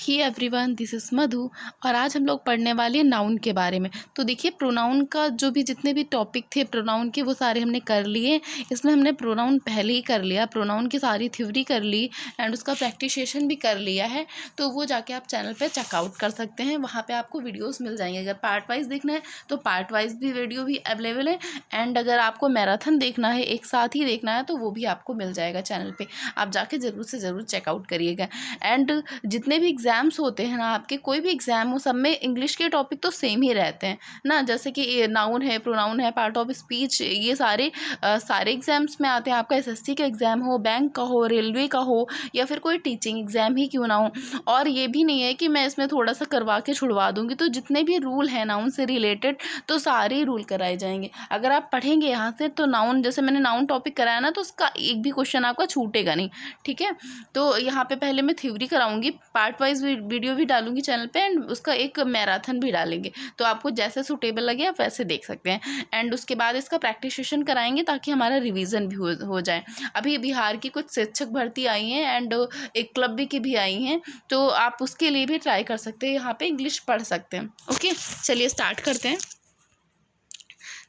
He everyone, this is मधु। और आज हम लोग पढ़ने वाले हैं नाउन के बारे में। तो देखिए, प्रोनाउन का जो भी जितने भी टॉपिक थे प्रोनाउन के, वो सारे हमने कर लिए। इसमें हमने प्रोनाउन पहले ही कर लिया, प्रोनाउन की सारी थ्योरी कर ली एंड उसका प्रैक्टिसेशन भी कर लिया है। तो वो जाके आप चैनल पे चेकआउट कर सकते हैं, वहाँ पे आपको वीडियोस मिल जाएंगे। अगर पार्ट वाइज देखना है तो पार्ट वाइज भी वीडियो भी अवेलेबल है, एंड अगर आपको मैराथन देखना है, एक साथ ही देखना है, तो वो भी आपको मिल जाएगा चैनल पे। आप जाके ज़रूर से ज़रूर चेकआउट करिएगा। एंड जितने भी एग्ज़ाम्स होते हैं ना, आपके कोई भी एग्ज़ाम हो, सब में इंग्लिश के टॉपिक तो सेम ही रहते हैं ना। जैसे कि नाउन है, प्रोनाउन है, पार्ट ऑफ स्पीच, ये सारे एग्ज़ाम्स में आते हैं। आपका एसएससी का एग्ज़ाम हो, बैंक का हो, रेलवे का हो, या फिर कोई टीचिंग एग्ज़ाम ही क्यों ना हो। और ये भी नहीं है कि मैं इसमें थोड़ा सा करवा के छुड़वा दूँगी। तो जितने भी रूल हैं नाउन से रिलेटेड, तो सारे रूल कराए जाएंगे। अगर आप पढ़ेंगे यहाँ से तो नाउन, जैसे मैंने नाउन टॉपिक कराया ना, तो उसका एक भी क्वेश्चन आपका छूटेगा नहीं। ठीक है, तो यहाँ पे पहले मैं थ्योरी कराऊंगी, पार्ट वाइज वीडियो भी डालूंगी चैनल पे, एंड उसका एक मैराथन भी डालेंगे। तो आपको जैसे सूटेबल लगे आप वैसे देख सकते हैं। एंड उसके बाद इसका प्रैक्टिस सेशन कराएंगे ताकि हमारा रिवीजन भी हो जाए। अभी बिहार की कुछ शिक्षक भर्ती आई हैं एंड एक क्लब भी की भी आई हैं, तो आप उसके लिए भी ट्राई कर सकते हैं, यहाँ पे इंग्लिश पढ़ सकते हैं। ओके, चलिए स्टार्ट करते हैं।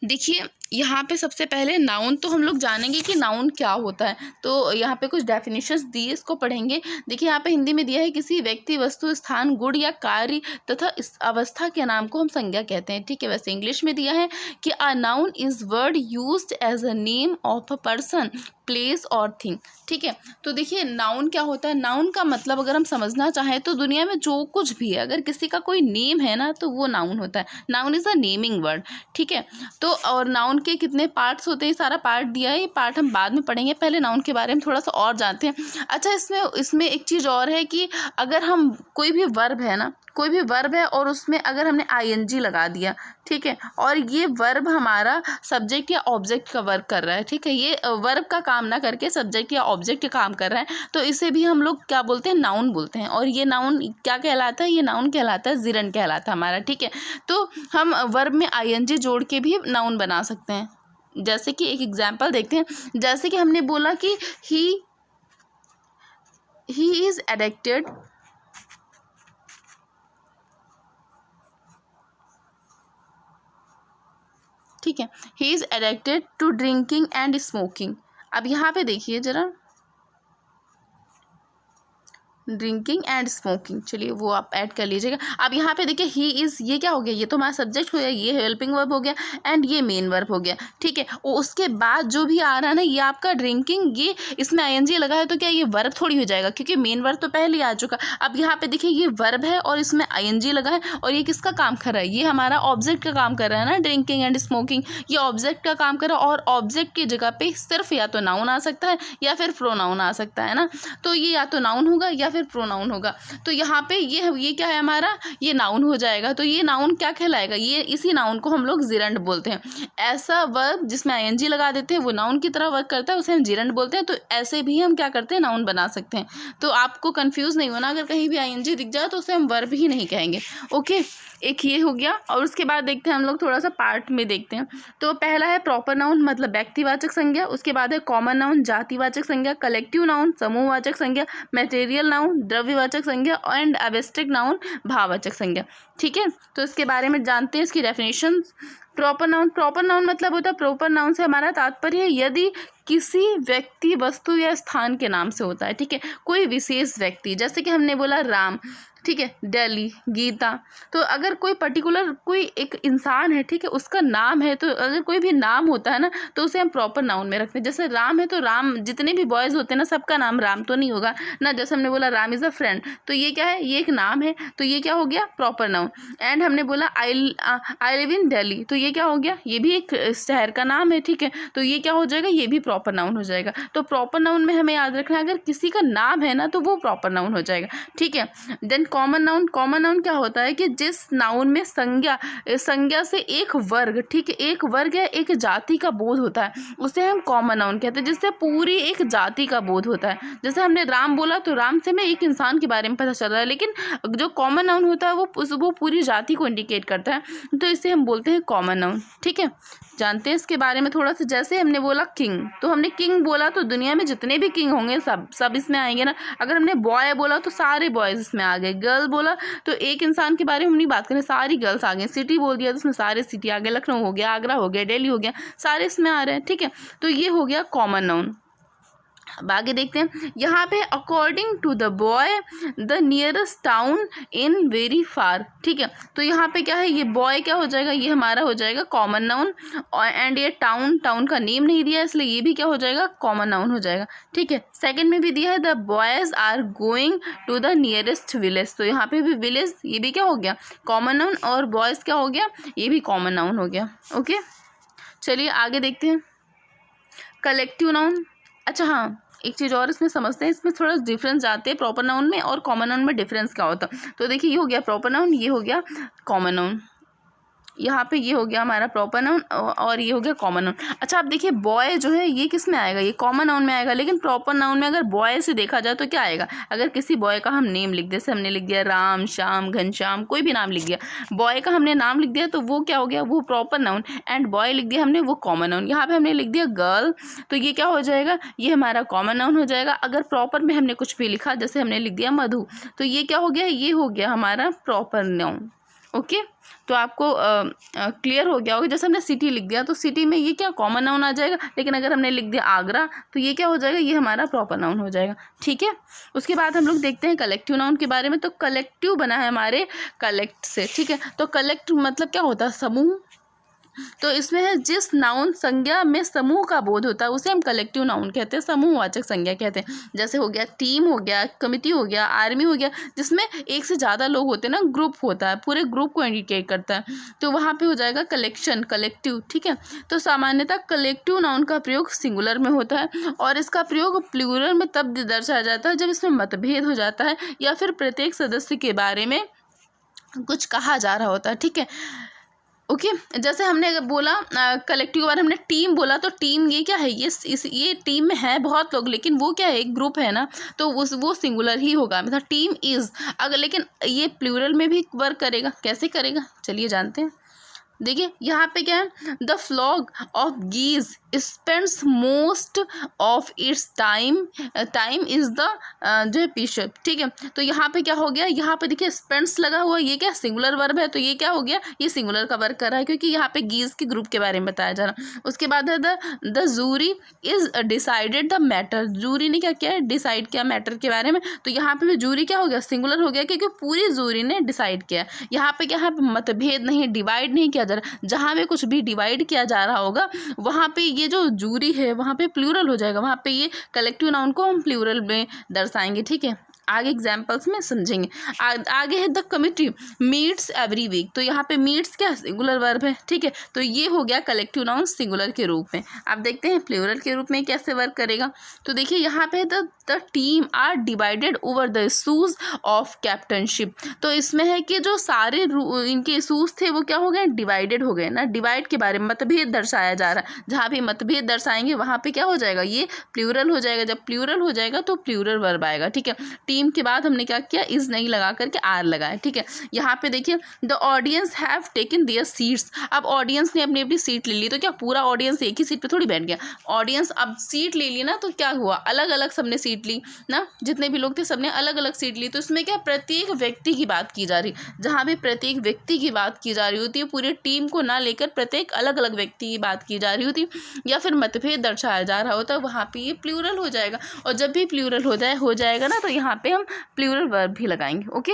देखिए, यहाँ पे सबसे पहले नाउन तो हम लोग जानेंगे कि नाउन क्या होता है। तो यहाँ पे कुछ डेफिनेशंस दी है, इसको पढ़ेंगे। देखिए, यहाँ पे हिंदी में दिया है, किसी व्यक्ति, वस्तु, स्थान, गुण या कार्य तथा इस अवस्था के नाम को हम संज्ञा कहते हैं। ठीक है, वैसे इंग्लिश में दिया है कि a noun is word used as a name of a person, place और थिंग। ठीक है, तो देखिए नाउन क्या होता है। नाउन का मतलब अगर हम समझना चाहें तो दुनिया में जो कुछ भी है, अगर किसी का कोई नेम है ना, तो वो नाउन होता है। Noun is a naming word. ठीक है, तो और नाउन के कितने पार्ट्स होते हैं, सारा पार्ट दिया है। ये पार्ट हम बाद में पढ़ेंगे, पहले नाउन के बारे में थोड़ा सा और जानते हैं। अच्छा, इसमें एक चीज़ और है कि अगर हम कोई भी वर्ब है ना, कोई भी वर्ब है और उसमें अगर हमने आईएनजी लगा दिया, ठीक है, और ये वर्ब हमारा सब्जेक्ट या ऑब्जेक्ट का वर्क कर रहा है, ठीक है, ये वर्ब का काम ना करके सब्जेक्ट या ऑब्जेक्ट का काम कर रहा है, तो इसे भी हम लोग क्या बोलते हैं, नाउन बोलते हैं। और ये नाउन क्या कहलाता है, ये नाउन कहलाता है, जिरन कहलाता है हमारा। ठीक है, तो हम वर्ब में आईएनजी जोड़ के भी नाउन बना सकते हैं। जैसे कि एक एग्जाम्पल देखते हैं, जैसे कि हमने बोला कि ही इज़ एडिक्टेड, ठीक है, he is addicted to drinking and smoking. अब यहाँ पे देखिए जरा, ड्रिंकिंग एंड स्मोकिंग, चलिए वो आप ऐड कर लीजिएगा। अब यहाँ पे देखिए ही इज़, ये क्या हो गया, ये तो हमारा सब्जेक्ट हो गया, ये हेल्पिंग वर्ब हो गया, एंड ये मेन वर्ब हो गया। ठीक है, उसके बाद जो भी आ रहा है ना, ये आपका ड्रिंकिंग, ये इसमें आईएनजी लगा है, तो क्या ये वर्ब थोड़ी हो जाएगा, क्योंकि मेन वर्ब तो पहले ही आ चुका। अब यहाँ पे देखिए ये वर्ब है और इसमें आईएनजी लगा है, और ये किसका काम कर रहा है, ये हमारा ऑब्जेक्ट का काम कर रहा है ना, ड्रिंकिंग एंड स्मोकिंग, ये ऑब्जेक्ट का काम कर रहा है। और ऑब्जेक्ट की जगह पे सिर्फ या तो नाउन आ सकता है या फिर प्रोनाउन आ सकता है ना, तो ये या तो नाउन होगा या फिर प्रोनाउन होगा। तो यहाँ पे ये क्या है हमारा, ये नाउन हो जाएगा। तो ये नाउन क्या कहलाएगा, ये इसी नाउन को हम लोग जिरंड बोलते हैं। ऐसा वर्ब जिसमें आईएनजी लगा देते हैं वो नाउन की तरह वर्क करता है, उसे हम जिरंड बोलते हैं। तो ऐसे भी हम क्या करते हैं, नाउन बना सकते हैं। तो आपको कंफ्यूज नहीं होना, अगर कहीं भी आईएनजी दिख जाए तो उसे हम वर्ब ही नहीं कहेंगे। ओके, एक ये हो गया। और उसके बाद देखते हैं हम लोग थोड़ा सा पार्ट में देखते हैं। तो पहला है प्रॉपर नाउन, मतलब व्यक्तिवाचक संज्ञा। उसके बाद है कॉमन नाउन, जातिवाचक संज्ञा। कलेक्टिव नाउन, समूहवाचक संज्ञा। मटेरियल नाउन, द्रव्यवाचक संज्ञा। एंड एब्स्ट्रैक्ट नाउन, भाववाचक संज्ञा। ठीक है, तो इसके बारे में जानते हैं, इसकी डेफिनेशन। प्रॉपर नाउन मतलब होता है, प्रॉपर नाउन से हमारा तात्पर्य है यदि किसी व्यक्ति, वस्तु या स्थान के नाम से होता है। ठीक है, कोई विशेष व्यक्ति, जैसे कि हमने बोला राम, ठीक है, दिल्ली, गीता। तो अगर कोई पर्टिकुलर कोई एक इंसान है, ठीक है, उसका नाम है, तो अगर कोई भी नाम होता है ना, तो उसे हम प्रॉपर नाउन में रखते हैं। जैसे राम है तो राम, जितने भी बॉयज़ होते हैं ना, सबका नाम राम तो नहीं होगा ना। जैसे हमने बोला राम इज़ अ फ्रेंड, तो ये क्या है, ये एक नाम है, तो ये क्या हो गया, प्रॉपर नाउन। एंड हमने बोला आई लिव इन दिल्ली, तो ये क्या हो गया, ये भी एक शहर का नाम है। ठीक है, तो ये क्या हो जाएगा, ये भी प्रॉपर नाउन हो जाएगा। तो प्रॉपर नाउन में हमें याद रखना है, अगर किसी का नाम है ना, तो वो प्रॉपर नाउन हो जाएगा। ठीक है, देन कॉमन नाउन क्या होता है कि जिस नाउन में संज्ञा से एक वर्ग, ठीक है, एक वर्ग या एक जाति का बोध होता है, उसे हम कॉमन नाउन कहते हैं, जिससे पूरी एक जाति का बोध होता है। जैसे हमने राम बोला तो राम से हमें एक इंसान के बारे में पता चल रहा है, लेकिन जो कॉमन नाउन होता है वो पूरी जाति को इंडिकेट करता है, तो इसे हम बोलते हैं कॉमन नाउन। ठीक है, जानते हैं इसके बारे में थोड़ा सा। जैसे हमने बोला किंग, तो हमने किंग बोला तो दुनिया में जितने भी किंग होंगे सब इसमें आएंगे ना। अगर हमने बॉय बोला तो सारे बॉयज़ इसमें आ गए। गर्ल बोला तो एक इंसान के बारे में हम नहीं बात करें, सारी गर्ल्स आ गई। सिटी बोल दिया तो उसमें सारे सिटी आ गए, लखनऊ हो गया, आगरा हो गया, दिल्ली हो गया, सारे इसमें आ रहे हैं, ठीक है। तो ये हो गया कॉमन नाउन। अब आगे देखते हैं, यहाँ पे according to the boy the nearest town in very far, ठीक है। तो यहाँ पे क्या है, ये बॉय क्या हो जाएगा, ये हमारा हो जाएगा कॉमन नाउन, और एंड ये टाउन का नेम नहीं दिया इसलिए ये भी क्या हो जाएगा, कॉमन नाउन हो जाएगा, ठीक है। सेकंड में भी दिया है the boys are going to the nearest village, तो यहाँ पे भी विलेज ये भी क्या हो गया, कॉमन नाउन, और बॉयज़ क्या हो गया, ये भी कॉमन नाउन हो गया। ओके, चलिए आगे देखते हैं कलेक्टिव नाउन। अच्छा हाँ, एक चीज़ और इसमें समझते हैं, इसमें थोड़ा डिफरेंस जाते हैं प्रॉपर नाउन में और कॉमन नाउन में डिफरेंस क्या होता है। तो देखिए, ये हो गया प्रॉपर नाउन, ये हो गया कॉमन नाउन। यहाँ पे ये हो गया हमारा प्रॉपर नाउन और ये हो गया कॉमन नाउन। अच्छा, आप देखिए बॉय जो है ये किस में आएगा, ये कॉमन नाउन में आएगा, लेकिन प्रॉपर नाउन में अगर बॉय से देखा जाए तो क्या आएगा, अगर किसी बॉय का हम नेम लिख दे, जैसे हमने लिख दिया राम, श्याम, घनश्याम, कोई भी नाम लिख दिया, बॉय का हमने नाम लिख दिया तो वो क्या हो गया, वो प्रॉपर नाउन, एंड बॉय लिख दिया हमने, वो कॉमन नाउन। यहाँ पे हमने लिख दिया गर्ल, तो ये क्या हो जाएगा, ये हमारा कॉमन नाउन हो जाएगा। अगर प्रॉपर में हमने कुछ भी लिखा, जैसे हमने लिख दिया मधु, तो ये क्या हो गया, ये हो गया हमारा प्रॉपर नाउन। ओके, तो आपको क्लियर हो गया होगा। जैसे हमने सिटी लिख दिया तो सिटी में ये क्या कॉमन नाउन आ जाएगा, लेकिन अगर हमने लिख दिया आगरा तो ये क्या हो जाएगा, ये हमारा प्रॉपर नाउन हो जाएगा, ठीक है। उसके बाद हम लोग देखते हैं कलेक्टिव नाउन के बारे में। तो कलेक्टिव बना है हमारे कलेक्ट से, ठीक है। तो कलेक्ट मतलब क्या होता है, समूह। तो इसमें है जिस नाउन संज्ञा में समूह का बोध होता है उसे हम कलेक्टिव नाउन कहते हैं, समूहवाचक संज्ञा कहते हैं। जैसे हो गया टीम, हो गया कमिटी, हो गया आर्मी, हो गया जिसमें एक से ज़्यादा लोग होते हैं ना, ग्रुप होता है, पूरे ग्रुप को इंडिकेट करता है, तो वहाँ पे हो जाएगा कलेक्शन, कलेक्टिव, ठीक है। तो सामान्यतः कलेक्टिव नाउन का प्रयोग सिंगुलर में होता है और इसका प्रयोग प्लूरल में तब दर्शाया जाता है जब इसमें मतभेद हो जाता है या फिर प्रत्येक सदस्य के बारे में कुछ कहा जा रहा होता है, ठीक है। ओके, जैसे हमने अगर बोला कलेक्टिव के बारे में, हमने टीम बोला, तो टीम ये क्या है, ये टीम में है बहुत लोग, लेकिन वो क्या है, एक ग्रुप है ना, तो वो सिंगुलर ही होगा, मतलब टीम इज़। अगर लेकिन ये प्लूरल में भी वर्क करेगा, कैसे करेगा चलिए जानते हैं। देखिए यहाँ पे क्या है, the flock of geese spends most of its time is the जो है बिशप, ठीक है। तो यहाँ पे क्या हो गया, यहाँ पे देखिए स्पेंड्स लगा हुआ, ये क्या सिंगुलर वर्ब है, तो ये क्या हो गया, ये सिंगुलर का वर्क कर रहा है क्योंकि यहाँ पे गीज के ग्रुप के बारे में बताया जा रहा है। उसके बाद है the jury is decided the matter, jury ने क्या किया है, डिसाइड किया मैटर के बारे में, तो यहाँ पे भी जूरी क्या हो गया, सिंगुलर हो गया क्योंकि पूरी जूरी ने डिसाइड किया। यहाँ पे क्या है, मतभेद नहीं, डिवाइड नहीं किया जा रहा, जहाँ पे कुछ भी डिवाइड किया जा रहा होगा वहाँ पे ये जो जूरी है वहाँ पे प्लूरल हो जाएगा, वहाँ पे ये कलेक्टिव नाउन को हम प्लूरल में दर्शाएंगे, ठीक है। आगे एग्जाम्पल्स में समझेंगे। आगे है the committee meets every week, तो यहाँ पे मीट्स क्या सिंगुलर वर्ब है, ठीक है। तो ये हो गया कलेक्टिव नाउन सिंगुलर के रूप में। आप देखते हैं प्लूरल के रूप में कैसे वर्क करेगा। तो देखिए यहाँ पे the team are divided over the issues of captainship, तो इसमें है कि जो सारे इनके इशूज थे वो क्या हो गए, डिवाइडेड हो गए ना, डिवाइड के बारे में मतभेद दर्शाया जा रहा है, जहाँ भी मतभेद दर्शाएंगे वहाँ पे क्या हो जाएगा, ये प्लूरल हो जाएगा। जब प्लूरल हो जाएगा तो प्लूरल वर्ब आएगा, ठीक है। टीम के बाद हमने क्या किया, इज नहीं लगा करके आर लगाया, ठीक है। यहाँ पे देखिए the audience have taken there seats, अब ऑडियंस ने अपनी अपनी सीट ले ली, तो क्या पूरा ऑडियंस एक ही सीट पे थोड़ी बैठ गया, ऑडियंस अब सीट ले ली ना, तो क्या हुआ, अलग अलग सबने सीट ली ना, जितने भी लोग थे सबने अलग अलग सीट ली। तो इसमें क्या प्रत्येक व्यक्ति की बात की जा रही, जहाँ भी प्रत्येक व्यक्ति की बात की जा रही होती है, पूरी टीम को ना लेकर प्रत्येक अलग अलग व्यक्ति की बात की जा रही होती या फिर मतभेद दर्शाया जा रहा होता है, वहाँ पे ये प्लूरल हो जाएगा। और जब भी प्लूरल हो जाएगा ना, तो यहाँ पे हम प्लूरल वर्ब भी लगाएंगे, ओके,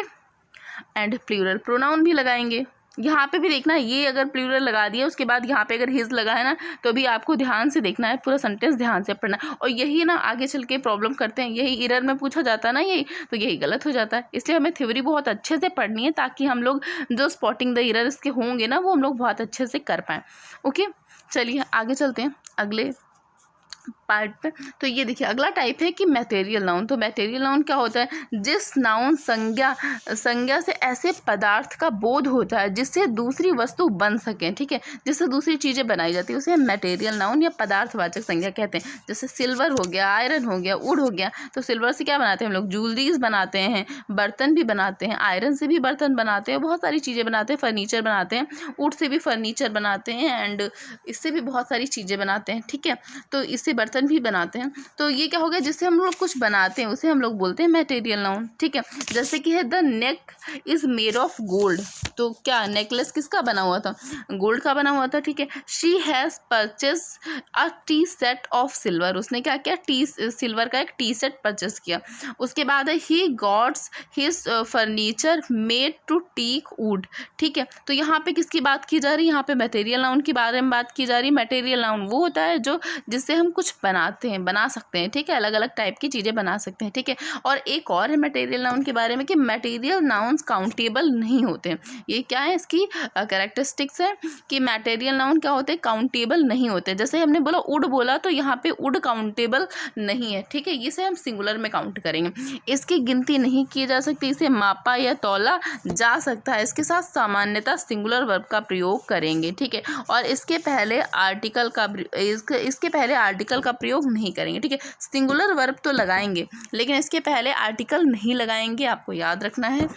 एंड प्लूरल प्रोनाउन भी लगाएंगे। यहाँ पे भी देखना है, ये अगर प्लूरल लगा दिया उसके बाद यहाँ पे अगर हिज लगा है ना, तो भी आपको ध्यान से देखना है, पूरा सेंटेंस ध्यान से पढ़ना है। और यही ना आगे चल के प्रॉब्लम करते हैं, यही एरर में पूछा जाता है ना, यही तो यही गलत हो जाता है। इसलिए हमें थ्योरी बहुत अच्छे से पढ़नी है ताकि हम लोग जो स्पॉटिंग द एरर इसके होंगे ना, वो हम लोग बहुत अच्छे से कर पाएँ। ओके, चलिए आगे चलते हैं अगले पार्ट पे। तो ये देखिए अगला टाइप है कि मटेरियल नाउन। तो मटेरियल नाउन क्या होता है, जिस नाउन संज्ञा से ऐसे पदार्थ का बोध होता है जिससे दूसरी वस्तु बन सके, ठीक है, जिससे दूसरी चीज़ें बनाई जाती है, उसे मटेरियल नाउन या पदार्थवाचक संज्ञा कहते हैं। जैसे सिल्वर हो गया, आयरन हो गया, वुड हो गया। तो सिल्वर से क्या बनाते हैं हम लोग, ज्वेलरीज बनाते हैं, बर्तन भी बनाते हैं, आयरन से भी बर्तन बनाते हैं, बहुत सारी चीज़ें बनाते हैं, फर्नीचर बनाते हैं, वुड से भी फर्नीचर बनाते हैं, एंड इससे भी बहुत सारी चीज़ें बनाते हैं, ठीक है। तो इससे बर्तन भी बनाते हैं। तो ये क्या हो गया, जिससे हम लोग कुछ बनाते हैं उसे हम लोग बोलते हैं मटेरियल नाउन, ठीक है। जैसे कि है the neck is made of gold. तो क्या नेकलेस किसका बना हुआ था, गोल्ड का बना हुआ था, ठीक है। She has purchase a T set of silver. उसने क्या किया, सिल्वर का एक टी सेट परचेस किया। उसके बाद है he gets his furniture made to teak wood, ठीक है। तो यहाँ पे किसकी बात की जा रही है, यहाँ पे मटेरियल नाउन के बारे में बात की जा रही है। मटेरियल नाउन वो होता है जो जिससे हम कुछ बनाते हैं, बना सकते हैं, ठीक है, अलग अलग टाइप की चीज़ें बना सकते हैं, ठीक है। और एक और है मटेरियल नाउन के बारे में कि मटेरियल नाउन्स काउंटेबल नहीं होते। ये क्या है, इसकी कैरेक्टरिस्टिक्स है कि मटेरियल नाउन क्या होते हैं, काउंटेबल नहीं होते। जैसे हमने बोला वुड बोला, तो यहाँ पे वुड काउंटेबल नहीं है, ठीक है, इसे हम सिंगुलर में काउंट करेंगे। इसकी गिनती नहीं की जा सकती, इसे मापा या तौला जा सकता है। इसके साथ सामान्यतः सिंगुलर वर्ब का प्रयोग करेंगे, ठीक है। और इसके पहले आर्टिकल का प्रयोग नहीं करेंगे, ठीक है। सिंगुलर वर्ब तो लगाएंगे लेकिन इसके पहले आर्टिकल नहीं लगाएंगे, आपको याद रखना है,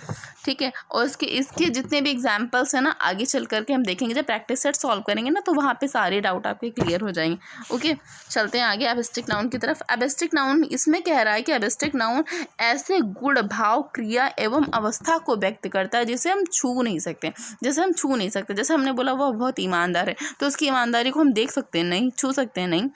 ठीक है। और इसके जितने भी एग्जाम्पल्स हैं ना, आगे चल करके हम देखेंगे, जब प्रैक्टिस सेट सॉल्व करेंगे ना, तो वहाँ पे सारे डाउट आपके क्लियर हो जाएंगे। ओके, चलते हैं आगे एब्स्ट्रैक्ट नाउन की तरफ। एब्स्ट्रैक्ट नाउन इसमें कह रहा है कि एब्स्ट्रैक्ट नाउन ऐसे गुण, भाव, क्रिया एवं अवस्था को व्यक्त करता है जिसे हम छू नहीं सकते। जैसे हमने बोला वह बहुत ईमानदार है, तो उसकी ईमानदारी को हम देख सकते हैं नहीं, छू सकते हैं नहीं,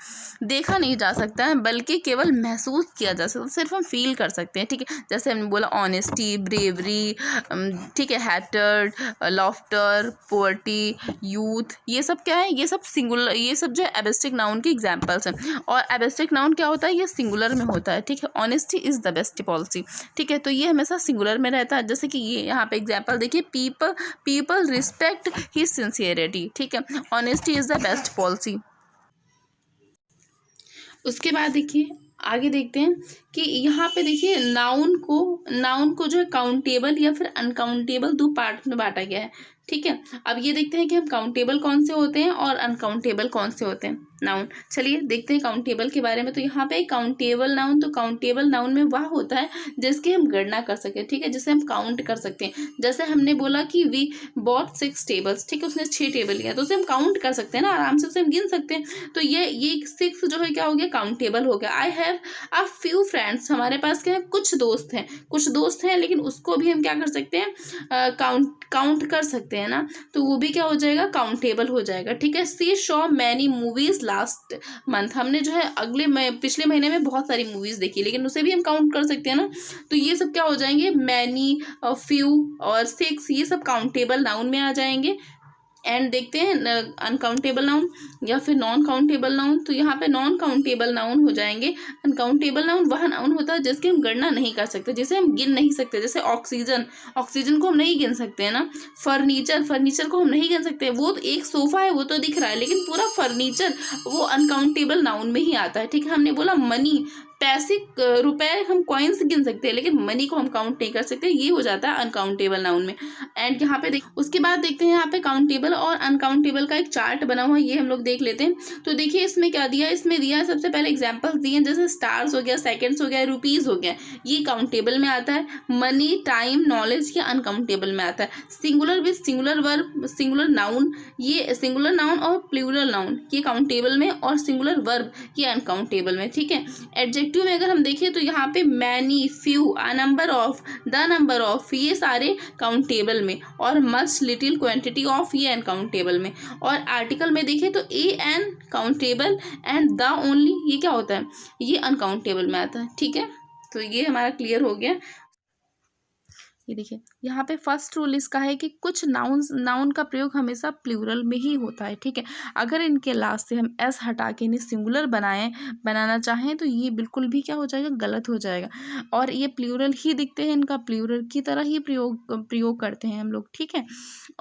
देखा नहीं जा सकता है, बल्कि केवल महसूस किया जा सकता है, सिर्फ हम फील कर सकते हैं, ठीक है। जैसे हमने बोला ऑनेस्टी, ब्रेवरी, ठीक है, हैटर्ड, लॉफ्टर, पोवर्टी, यूथ, ये सब क्या है, ये सब सिंगुलर, ये सब जो है एब्स्ट्रैक्ट नाउन के एग्जांपल्स हैं। और एब्स्ट्रैक्ट नाउन क्या होता है, ये सिंगुलर में होता है, ठीक है। Honesty is the best policy, ठीक है, तो ये हमेशा सिंगुलर में रहता है। जैसे कि ये यहाँ पे एग्जाम्पल देखिए, पीपल रिस्पेक्ट हिज सिंसियरिटी, ठीक है, honesty is the best policy. उसके बाद देखिए आगे देखते हैं कि यहाँ पे देखिए नाउन को जो है काउंटेबल या फिर अनकाउंटेबल दो पार्ट में बांटा गया है, ठीक है। अब ये देखते हैं कि हम काउंटेबल कौन से होते हैं और अनकाउंटेबल कौन से होते हैं नाउन। चलिए देखते हैं काउंटेबल के बारे में। तो यहाँ पे काउंटेबल नाउन, तो काउंटेबल नाउन में वह होता है जिसकी हम गणना कर सकें, ठीक है, जिसे हम काउंट कर सकते हैं। जैसे हमने बोला कि वी बॉट 6 टेबल्स, ठीक है, उसने 6 टेबल लिया, तो उसे हम काउंट कर सकते हैं ना, आराम से उसे हम गिन सकते हैं। तो ये 6 जो है क्या हो गया, काउंटेबल हो गया। I have a few friends, हमारे पास क्या है, कुछ दोस्त हैं, लेकिन उसको भी हम क्या कर सकते हैं, काउंट कर सकते हैं ना, तो वो भी क्या हो जाएगा, काउंटेबल हो जाएगा, ठीक है। She saw many movies last month, हमने जो है पिछले महीने में बहुत सारी मूवीज देखी, लेकिन उसे भी हम काउंट कर सकते हैं ना। तो ये सब क्या हो जाएंगे, मैनी, फ्यू और 6, ये सब काउंटेबल नाउन में आ जाएंगे। एंड देखते हैं अनकाउंटेबल नाउन या फिर नॉन काउंटेबल नाउन। तो यहाँ पे नॉन काउंटेबल नाउन हो जाएंगे। अनकाउंटेबल नाउन वह नाउन होता है जिसकी हम गणना नहीं कर सकते, जिसे हम गिन नहीं सकते। जैसे ऑक्सीजन को हम नहीं गिन सकते हैं ना। फर्नीचर को हम नहीं गिन सकते, वो तो एक सोफा है वो तो दिख रहा है, लेकिन पूरा फर्नीचर वो अनकाउंटेबल नाउन में ही आता है, ठीक है। हमने बोला मनी, पैसे, रुपए हम कॉइन्स गिन सकते हैं, लेकिन मनी को हम काउंट नहीं कर सकते, ये हो जाता है अनकाउंटेबल नाउन में। एंड यहाँ पे उसके बाद देखते हैं यहाँ पे काउंटेबल और अनकाउंटेबल का एक चार्ट बना हुआ है, ये हम लोग देख लेते हैं। तो देखिए इसमें क्या दिया है, इसमें दिया है सबसे पहले एग्जाम्पल्स दिए हैं, जैसे स्टार्स हो गया, सेकेंड्स हो गया, रुपीज हो गया, ये काउंटेबल में आता है। मनी, टाइम, नॉलेज ये अनकाउंटेबल में आता है। Singular with singular verb, singular noun, ये सिंगुलर नाउन और प्लूरल नाउन ये काउंटेबल में, और सिंगुलर वर्ब ये अनकाउंटेबल में, ठीक है। एडजेक्टिव में अगर हम देखें तो यहाँ पे many, few, a number of, the number of ये सारे काउंटेबल में, और मच, लिटिल, क्वांटिटी ऑफ ये अनकाउंटेबल में। और आर्टिकल में देखें तो an countable and the only ये क्या होता है, ये अनकाउंटेबल में आता है, ठीक है। तो ये हमारा क्लियर हो गया। ये देखिए यहाँ पे फर्स्ट रूल इसका है कि कुछ नाउन का प्रयोग हमेशा प्लूरल में ही होता है, ठीक है। अगर इनके लास्ट से हम एस हटा के इन्हें सिंगुलर बनाना चाहें तो ये बिल्कुल भी क्या हो जाएगा, गलत हो जाएगा। और ये प्लूरल ही दिखते हैं, इनका प्लूरल की तरह ही प्रयोग करते हैं हम लोग, ठीक है।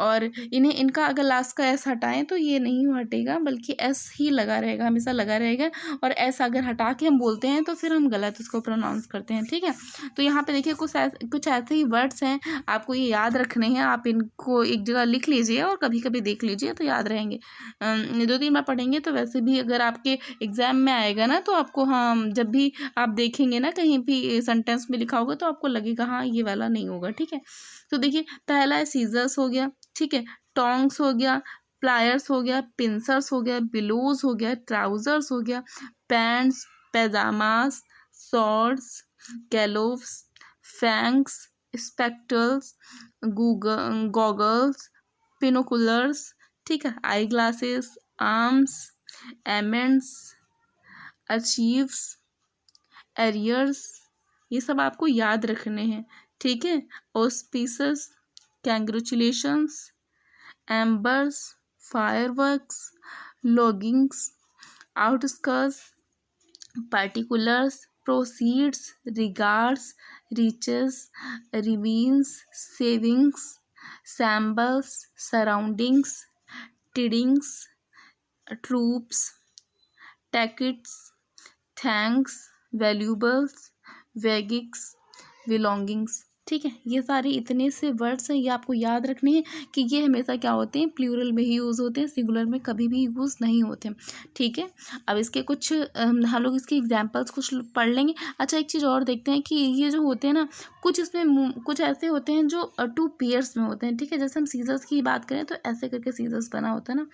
और इनका अगर लास्ट का एस हटाएं तो ये नहीं हटेगा, बल्कि एस ही लगा रहेगा, हमेशा लगा रहेगा। और एस अगर हटा के हम बोलते हैं तो फिर हम गलत उसको प्रोनाउंस करते हैं, ठीक है। तो यहाँ पे देखिए कुछ ऐसे ही वर्ड्स हैं, आपको ये याद रखने हैं। आप इनको एक जगह लिख लीजिए और कभी कभी देख लीजिए तो याद रहेंगे। 2-3 बार पढ़ेंगे तो वैसे भी अगर आपके एग्जाम में आएगा ना तो आपको, हाँ, जब भी आप देखेंगे ना कहीं भी सेंटेंस में लिखा होगा तो आपको लगेगा हाँ ये वाला नहीं होगा, ठीक है। तो देखिए पहला है सीजर्स हो गया, ठीक है, टोंग्स हो गया, प्लायर्स हो गया, पिंसर्स हो गया, बिलोज हो गया, ट्राउजर्स हो गया, pants, pyjamas, shorts, gallows, thanks, spectacles, goggles, binoculars, ठीक है, eye glasses, arms, amends, archives, arrears, ये सब आपको याद रखने हैं, ठीक है। Auspices, congratulations, embers, fireworks, lodgings, outskirts, particulars, proceeds, regards, reaches, ravines, savings, shambles, surroundings, tidings, troops, tackets, thanks, valuables, wagigs, belongings, ठीक है। ये सारे इतने से वर्ड्स हैं, ये आपको याद रखने हैं कि ये हमेशा क्या होते हैं, प्लूरल में ही यूज़ होते हैं, सिंगुलर में कभी भी यूज़ नहीं होते, ठीक है। अब इसके कुछ हम लोग इसके एग्जांपल्स कुछ पढ़ लेंगे। अच्छा एक चीज़ और देखते हैं कि ये जो होते हैं ना, कुछ इसमें कुछ ऐसे होते हैं जो 2 पेयर्स में होते हैं, ठीक है। जैसे हम सीजर्स की बात करें तो ऐसे करके सीजर्स बना होता है ना,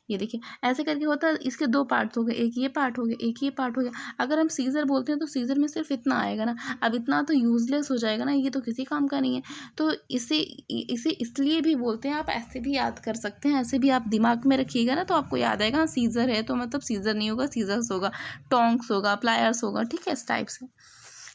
ये देखिए ऐसे करके होता है। इसके 2 पार्ट्स हो गए, एक ये पार्ट हो गया, एक ये पार्ट हो गया। अगर हम सीजर बोलते हैं तो सीजर में सिर्फ इतना आएगा ना, अब इतना तो यूजलेस हो जाएगा ना, ये तो किसी काम का नहीं है। तो इसे इसलिए भी बोलते हैं, आप ऐसे भी याद कर सकते हैं, ऐसे भी आप दिमाग में रखिएगा ना तो आपको याद आएगा। सीजर है तो मतलब सीजर नहीं होगा, सीजर्स होगा, टोंग्स होगा, प्लायर्स होगा, ठीक है, इस टाइप से।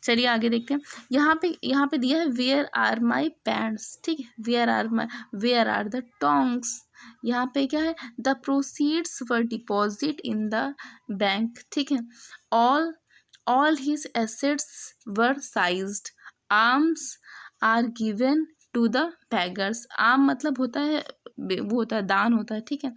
चलिए आगे देखते हैं। यहाँ पे दिया है वेयर आर माई पैंट्स, ठीक है, वेयर आर द टोंग्स। यहाँ पे क्या है, the proceeds were deposit in the bank, ठीक है। All his assets were seized, alms are given to the beggars. Alms मतलब होता है, वो होता है दान होता है, ठीक है।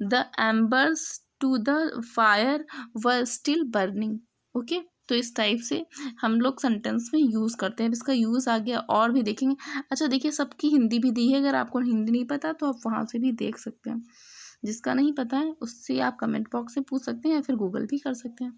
The embers to the fire were still burning, okay. तो इस टाइप से हम लोग सेंटेंस में यूज़ करते हैं। इसका यूज़ आ गया और भी देखेंगे। अच्छा देखिए सबकी हिंदी भी दी है, अगर आपको हिंदी नहीं पता तो आप वहाँ से भी देख सकते हैं। जिसका नहीं पता है उससे आप कमेंट बॉक्स में पूछ सकते हैं या फिर गूगल भी कर सकते हैं,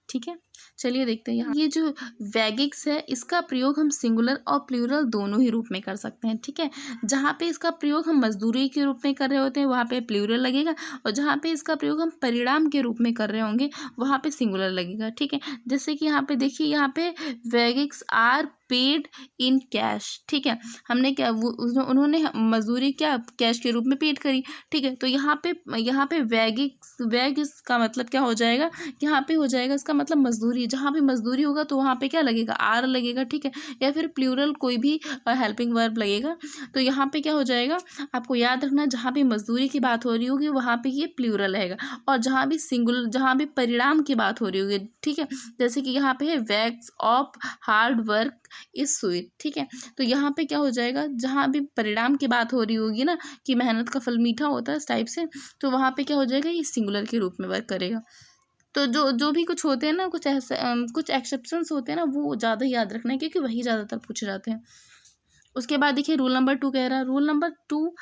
ठीक है। चलिए देखते हैं यहाँ ये जो वैगिक्स है इसका प्रयोग हम सिंगुलर और प्लूरल दोनों ही रूप में कर सकते हैं, ठीक है। जहाँ पे इसका प्रयोग हम मजदूरी के रूप में कर रहे होते हैं वहाँ पे प्लूरल लगेगा, और जहाँ पे इसका प्रयोग हम परिणाम के रूप में कर रहे होंगे वहाँ पे सिंगुलर लगेगा, ठीक है। जैसे कि यहाँ पे देखिए, यहाँ पे वैगिक्स आर पेड इन कैश, ठीक है। हमने क्या उन्होंने मजदूरी क्या कैश के रूप में पेड करी, ठीक है। तो यहाँ पे वैगिक्स का मतलब क्या हो जाएगा, यहाँ पे हो जाएगा इसका मतलब मजदूरी। जहाँ पे मजदूरी होगा तो वहाँ पे क्या लगेगा, आर लगेगा, ठीक है, या फिर प्लूरल कोई भी हेल्पिंग वर्ब लगेगा। तो यहाँ पे क्या हो जाएगा, आपको याद रखना, जहाँ भी मजदूरी की बात हो रही होगी वहाँ पे ये प्लूरल रहेगा, और जहाँ भी परिणाम की बात हो रही होगी, ठीक है, जैसे कि यहाँ पे है wax of hard work is sweet, ठीक है। तो यहाँ पे क्या हो जाएगा, जहाँ भी परिणाम की बात हो रही होगी ना कि मेहनत का फल मीठा होता है इस टाइप से, तो वहाँ पे क्या हो जाएगा, ये सिंगुलर के रूप में वर्क करेगा। तो जो भी कुछ होते हैं ना, कुछ ऐसे कुछ एक्सेप्शंस होते हैं ना, वो ज़्यादा याद रखना है क्योंकि वही ज़्यादातर पूछे जाते हैं। उसके बाद देखिए रूल नंबर 2 कह रहा है, रूल नंबर 2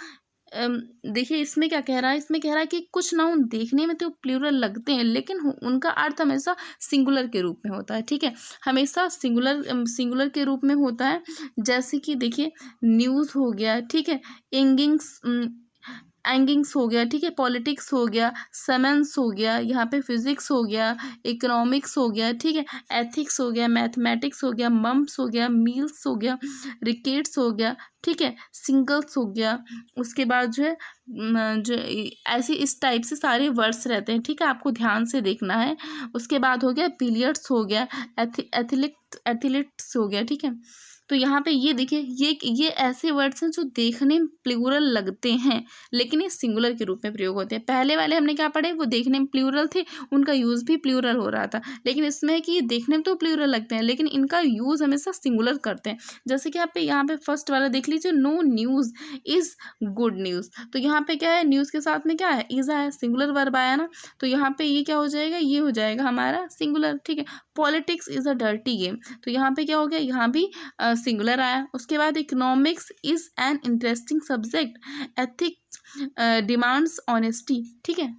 देखिए इसमें क्या कह रहा है, इसमें कह रहा है कि कुछ नाउन देखने में तो प्लूरल लगते हैं लेकिन उनका अर्थ हमेशा सिंगुलर के रूप में होता है, ठीक है, हमेशा सिंगुलर के रूप में होता है। जैसे कि देखिए न्यूज़ हो गया, ठीक है, एंगिंग्स हो गया, ठीक है, पॉलिटिक्स हो गया, समन्स हो गया, यहाँ पे फिजिक्स हो गया, इकोनॉमिक्स हो गया, ठीक है, एथिक्स हो गया, मैथमेटिक्स हो गया, मम्स हो गया, मील्स हो गया, रिकेट्स हो गया, ठीक है, सिंगल्स हो गया। उसके बाद जो है जो ऐसे इस टाइप से सारे वर्ड्स रहते हैं, ठीक है, आपको ध्यान से देखना है। उसके बाद हो गया बिलियर्ड्स हो गया, एथलीट्स हो गया, ठीक है। तो यहाँ पे ये देखिए, ये ऐसे वर्ड्स हैं जो देखने में प्लूरल लगते हैं लेकिन ये सिंगुलर के रूप में प्रयोग होते हैं। पहले वाले हमने क्या पढ़े, वो देखने में प्लूरल थे, उनका यूज़ भी प्लूरल हो रहा था, लेकिन इसमें है कि ये देखने में तो प्लूरल लगते हैं लेकिन इनका यूज़ हमेशा सिंगुलर करते हैं। जैसे कि आप यहाँ पे फर्स्ट वाला देख लीजिए, no news is good news. तो यहाँ पे क्या है, न्यूज़ के साथ में क्या है, इज़ आया, सिंगुलर वर्ब आया ना, तो यहाँ पे ये क्या हो जाएगा, ये हो जाएगा हमारा सिंगुलर। ठीक है, politics is a dirty game, तो यहाँ पे क्या हो गया, यहाँ भी सिंगुलर आया। उसके बाद economics is an interesting subject, ethics demands honesty. ठीक है,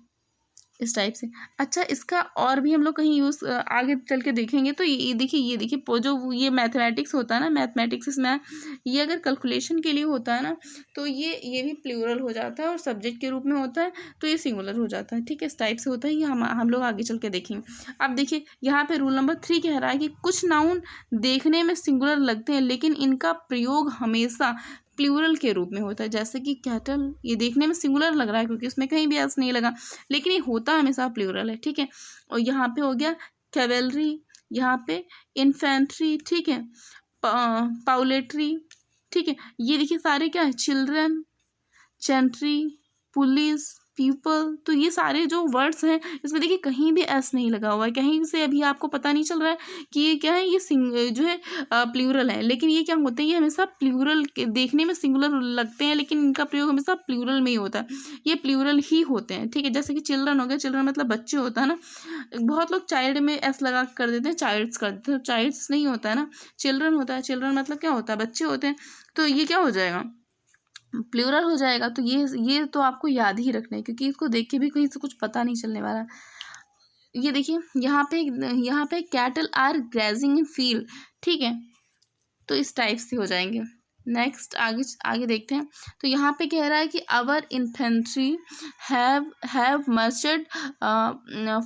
इस टाइप से। अच्छा, इसका और भी हम लोग कहीं यूज़ आगे चल के देखेंगे। तो ये देखिए जो ये मैथमेटिक्स होता है ना, मैथमेटिक्स इसमें ये अगर कैलकुलेशन के लिए होता है ना, तो ये भी प्लूरल हो जाता है और सब्जेक्ट के रूप में होता है तो ये सिंगुलर हो जाता है। ठीक है, इस टाइप से होता है, ये हम लोग आगे चल के देखेंगे। अब देखिए यहाँ पे रूल नंबर 3 कह रहा है कि कुछ नाउन देखने में सिंगुलर लगते हैं लेकिन इनका प्रयोग हमेशा प्लूरल के रूप में होता है। जैसे कि कैटल, ये देखने में सिंगुलर लग रहा है क्योंकि उसमें कहीं भी एस नहीं लगा, लेकिन ये होता हमेशा प्लूरल है। ठीक है, और यहाँ पे हो गया कैवेलरी, यहाँ पे इन्फेंट्री, ठीक है, पाउलेट्री। ठीक है, ये देखिए सारे क्या है, चिल्ड्रन, जेंट्री, पुलिस, पीपल। तो ये सारे जो वर्ड्स हैं इसमें देखिए कहीं भी एस नहीं लगा हुआ है, कहीं से अभी आपको पता नहीं चल रहा है कि ये क्या है, ये जो है प्लूरल है, लेकिन ये क्या होते हैं, ये हमेशा प्लूरल देखने में सिंगुलर लगते हैं लेकिन इनका प्रयोग हमेशा प्लूरल में ही होता है, ये प्लूरल ही होते हैं। ठीक है, जैसे कि चिल्ड्रन हो गया, चिल्ड्रन मतलब बच्चे होता है ना, बहुत लोग चाइल्ड में एस लगा कर देते हैं, चाइल्ड्स कर देते हैं, चाइल्ड्स नहीं होता है ना, चिल्ड्रन होता है। चिल्ड्रन मतलब क्या होता है, बच्चे होते हैं, तो ये क्या हो जाएगा, प्लूरल हो जाएगा। तो ये तो आपको याद ही रखना है क्योंकि इसको देख के भी कहीं से कुछ पता नहीं चलने वाला। ये देखिए यहाँ पे cattle are grazing in field. ठीक है, तो इस टाइप से हो जाएंगे। नेक्स्ट आगे देखते हैं। तो यहाँ पे कह रहा है कि अवर इन्फेंट्री हैव मर्चड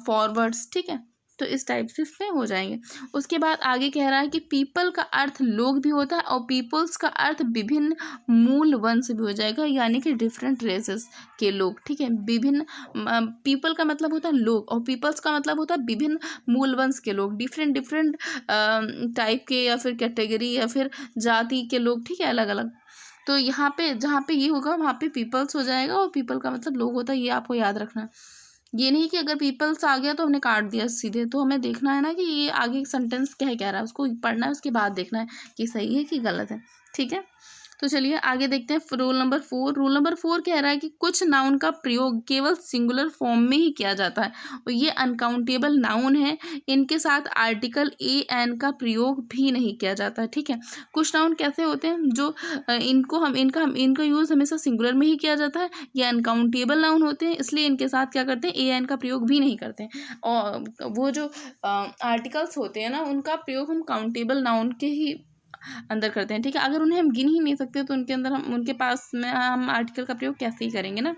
फॉरवर्ड्स। ठीक है, तो इस टाइप से इसमें हो जाएंगे। उसके बाद आगे कह रहा है कि पीपल का अर्थ लोग भी होता है और पीपल्स का अर्थ विभिन्न मूल वंश भी हो जाएगा, यानी कि डिफरेंट रेसेस के लोग। ठीक है, विभिन्न, पीपल का मतलब होता है लोग और पीपल्स का मतलब होता है विभिन्न मूल वंश के लोग, डिफरेंट टाइप के या फिर कैटेगरी या फिर जाति के लोग। ठीक है, अलग अलग। तो यहाँ पे जहाँ पे ये होगा वहाँ पे पीपल्स हो जाएगा और पीपल का मतलब लोग होता है, ये आपको याद रखना। ये नहीं कि अगर पीपल्स आ गया तो हमने काट दिया सीधे, तो हमें देखना है ना कि ये आगे सेंटेंस क्या है, कह रहा है, उसको पढ़ना है, उसके बाद देखना है कि सही है कि गलत है। ठीक है, तो चलिए आगे देखते हैं। रूल नंबर 4 कह रहा है कि कुछ नाउन का प्रयोग केवल सिंगुलर फॉर्म में ही किया जाता है और ये अनकाउंटेबल नाउन है, इनके साथ आर्टिकल ए एन का प्रयोग भी नहीं किया जाता है। ठीक है, कुछ नाउन कैसे होते हैं जो इनका यूज़ हमेशा सिंगुलर में ही किया जाता है, ये अनकाउंटेबल नाउन होते हैं, इसलिए इनके साथ क्या करते हैं, ए एन का प्रयोग भी नहीं करते हैं। और वो जो आर्टिकल्स होते हैं ना, उनका प्रयोग हम काउंटेबल नाउन के ही अंदर करते हैं। ठीक है, अगर उन्हें हम गिन ही नहीं सकते तो उनके अंदर उनके पास में हम आर्टिकल का प्रयोग कैसे ही करेंगे ना।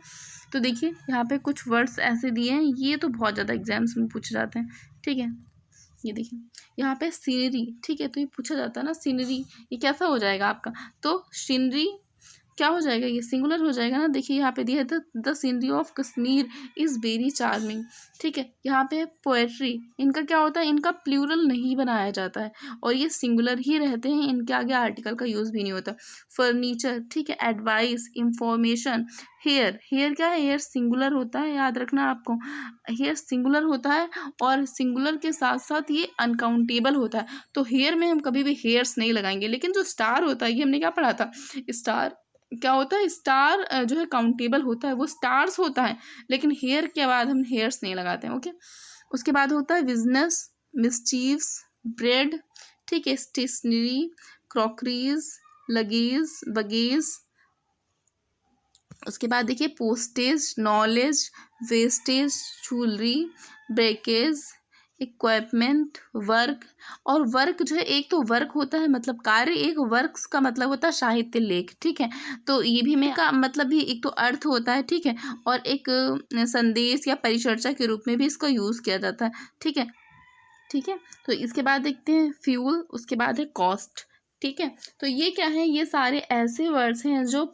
तो देखिए यहाँ पे कुछ वर्ड्स ऐसे दिए हैं, ये तो बहुत ज़्यादा एग्जाम्स में पूछे जाते हैं। ठीक है, ये देखिए यहाँ पे सीनरी। ठीक है, तो ये पूछा जाता है ना सीनरी, ये कैसा हो जाएगा आपका, तो सीनरी क्या हो जाएगा, ये सिंगुलर हो जाएगा ना। देखिए यहाँ पे दिया है the scenery of Kashmir is very charming. ठीक है, यहाँ पे पोएट्री, इनका क्या होता है, इनका प्लूरल नहीं बनाया जाता है और ये सिंगुलर ही रहते हैं, इनके आगे आर्टिकल का यूज़ भी नहीं होता। फर्नीचर, ठीक है, एडवाइस, इंफॉर्मेशन, हेयर क्या है, हेयर सिंगुलर होता है, याद रखना आपको, हेयर सिंगुलर होता है और सिंगुलर के साथ साथ ये अनकाउंटेबल होता है। तो हेयर में हम कभी भी हेयर्स नहीं लगाएंगे, लेकिन जो स्टार होता है, ये हमने क्या पढ़ा था, स्टार क्या होता है, स्टार जो है काउंटेबल होता है, वो स्टार्स होता है, लेकिन हेयर के बाद हम हेयर्स नहीं लगाते हैं। ओके, उसके बाद होता है बिजनेस, मिसचीव्स, ब्रेड, ठीक है, स्टेशनरी, क्रॉकरीज, लगेज, बगेज। उसके बाद देखिए postage, knowledge, wastage, jewellery, breakage, equipment, work. और वर्क जो है, एक तो वर्क होता है मतलब कार्य, एक वर्क्स का मतलब होता है साहित्य लेख। ठीक है, तो ये भी में का मतलब भी एक तो अर्थ होता है। ठीक है, और एक संदेश या परिचर्चा के रूप में भी इसका यूज़ किया जाता है। ठीक है, तो इसके बाद देखते हैं फ्यूल, उसके बाद है कॉस्ट। ठीक है। तो ये क्या है, ये सारे ऐसे वर्ड्स हैं जो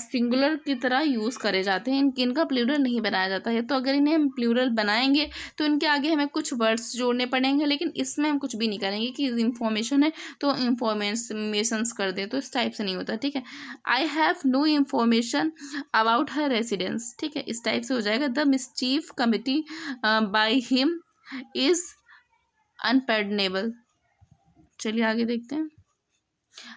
सिंगुलर की तरह यूज़ करे जाते हैं, इनका प्लूरल नहीं बनाया जाता है। तो अगर इन्हें हम प्लूरल बनाएंगे तो इनके आगे हमें कुछ वर्ड्स जोड़ने पड़ेंगे, लेकिन इसमें हम कुछ भी नहीं करेंगे कि इंफॉर्मेशन है तो इंफॉर्मेशंस कर दें, तो इस टाइप से नहीं होता। ठीक है, I have no information about her residence. ठीक है, इस टाइप से हो जाएगा। The mischief committed by him is unpardonable. चलिए आगे देखते हैं।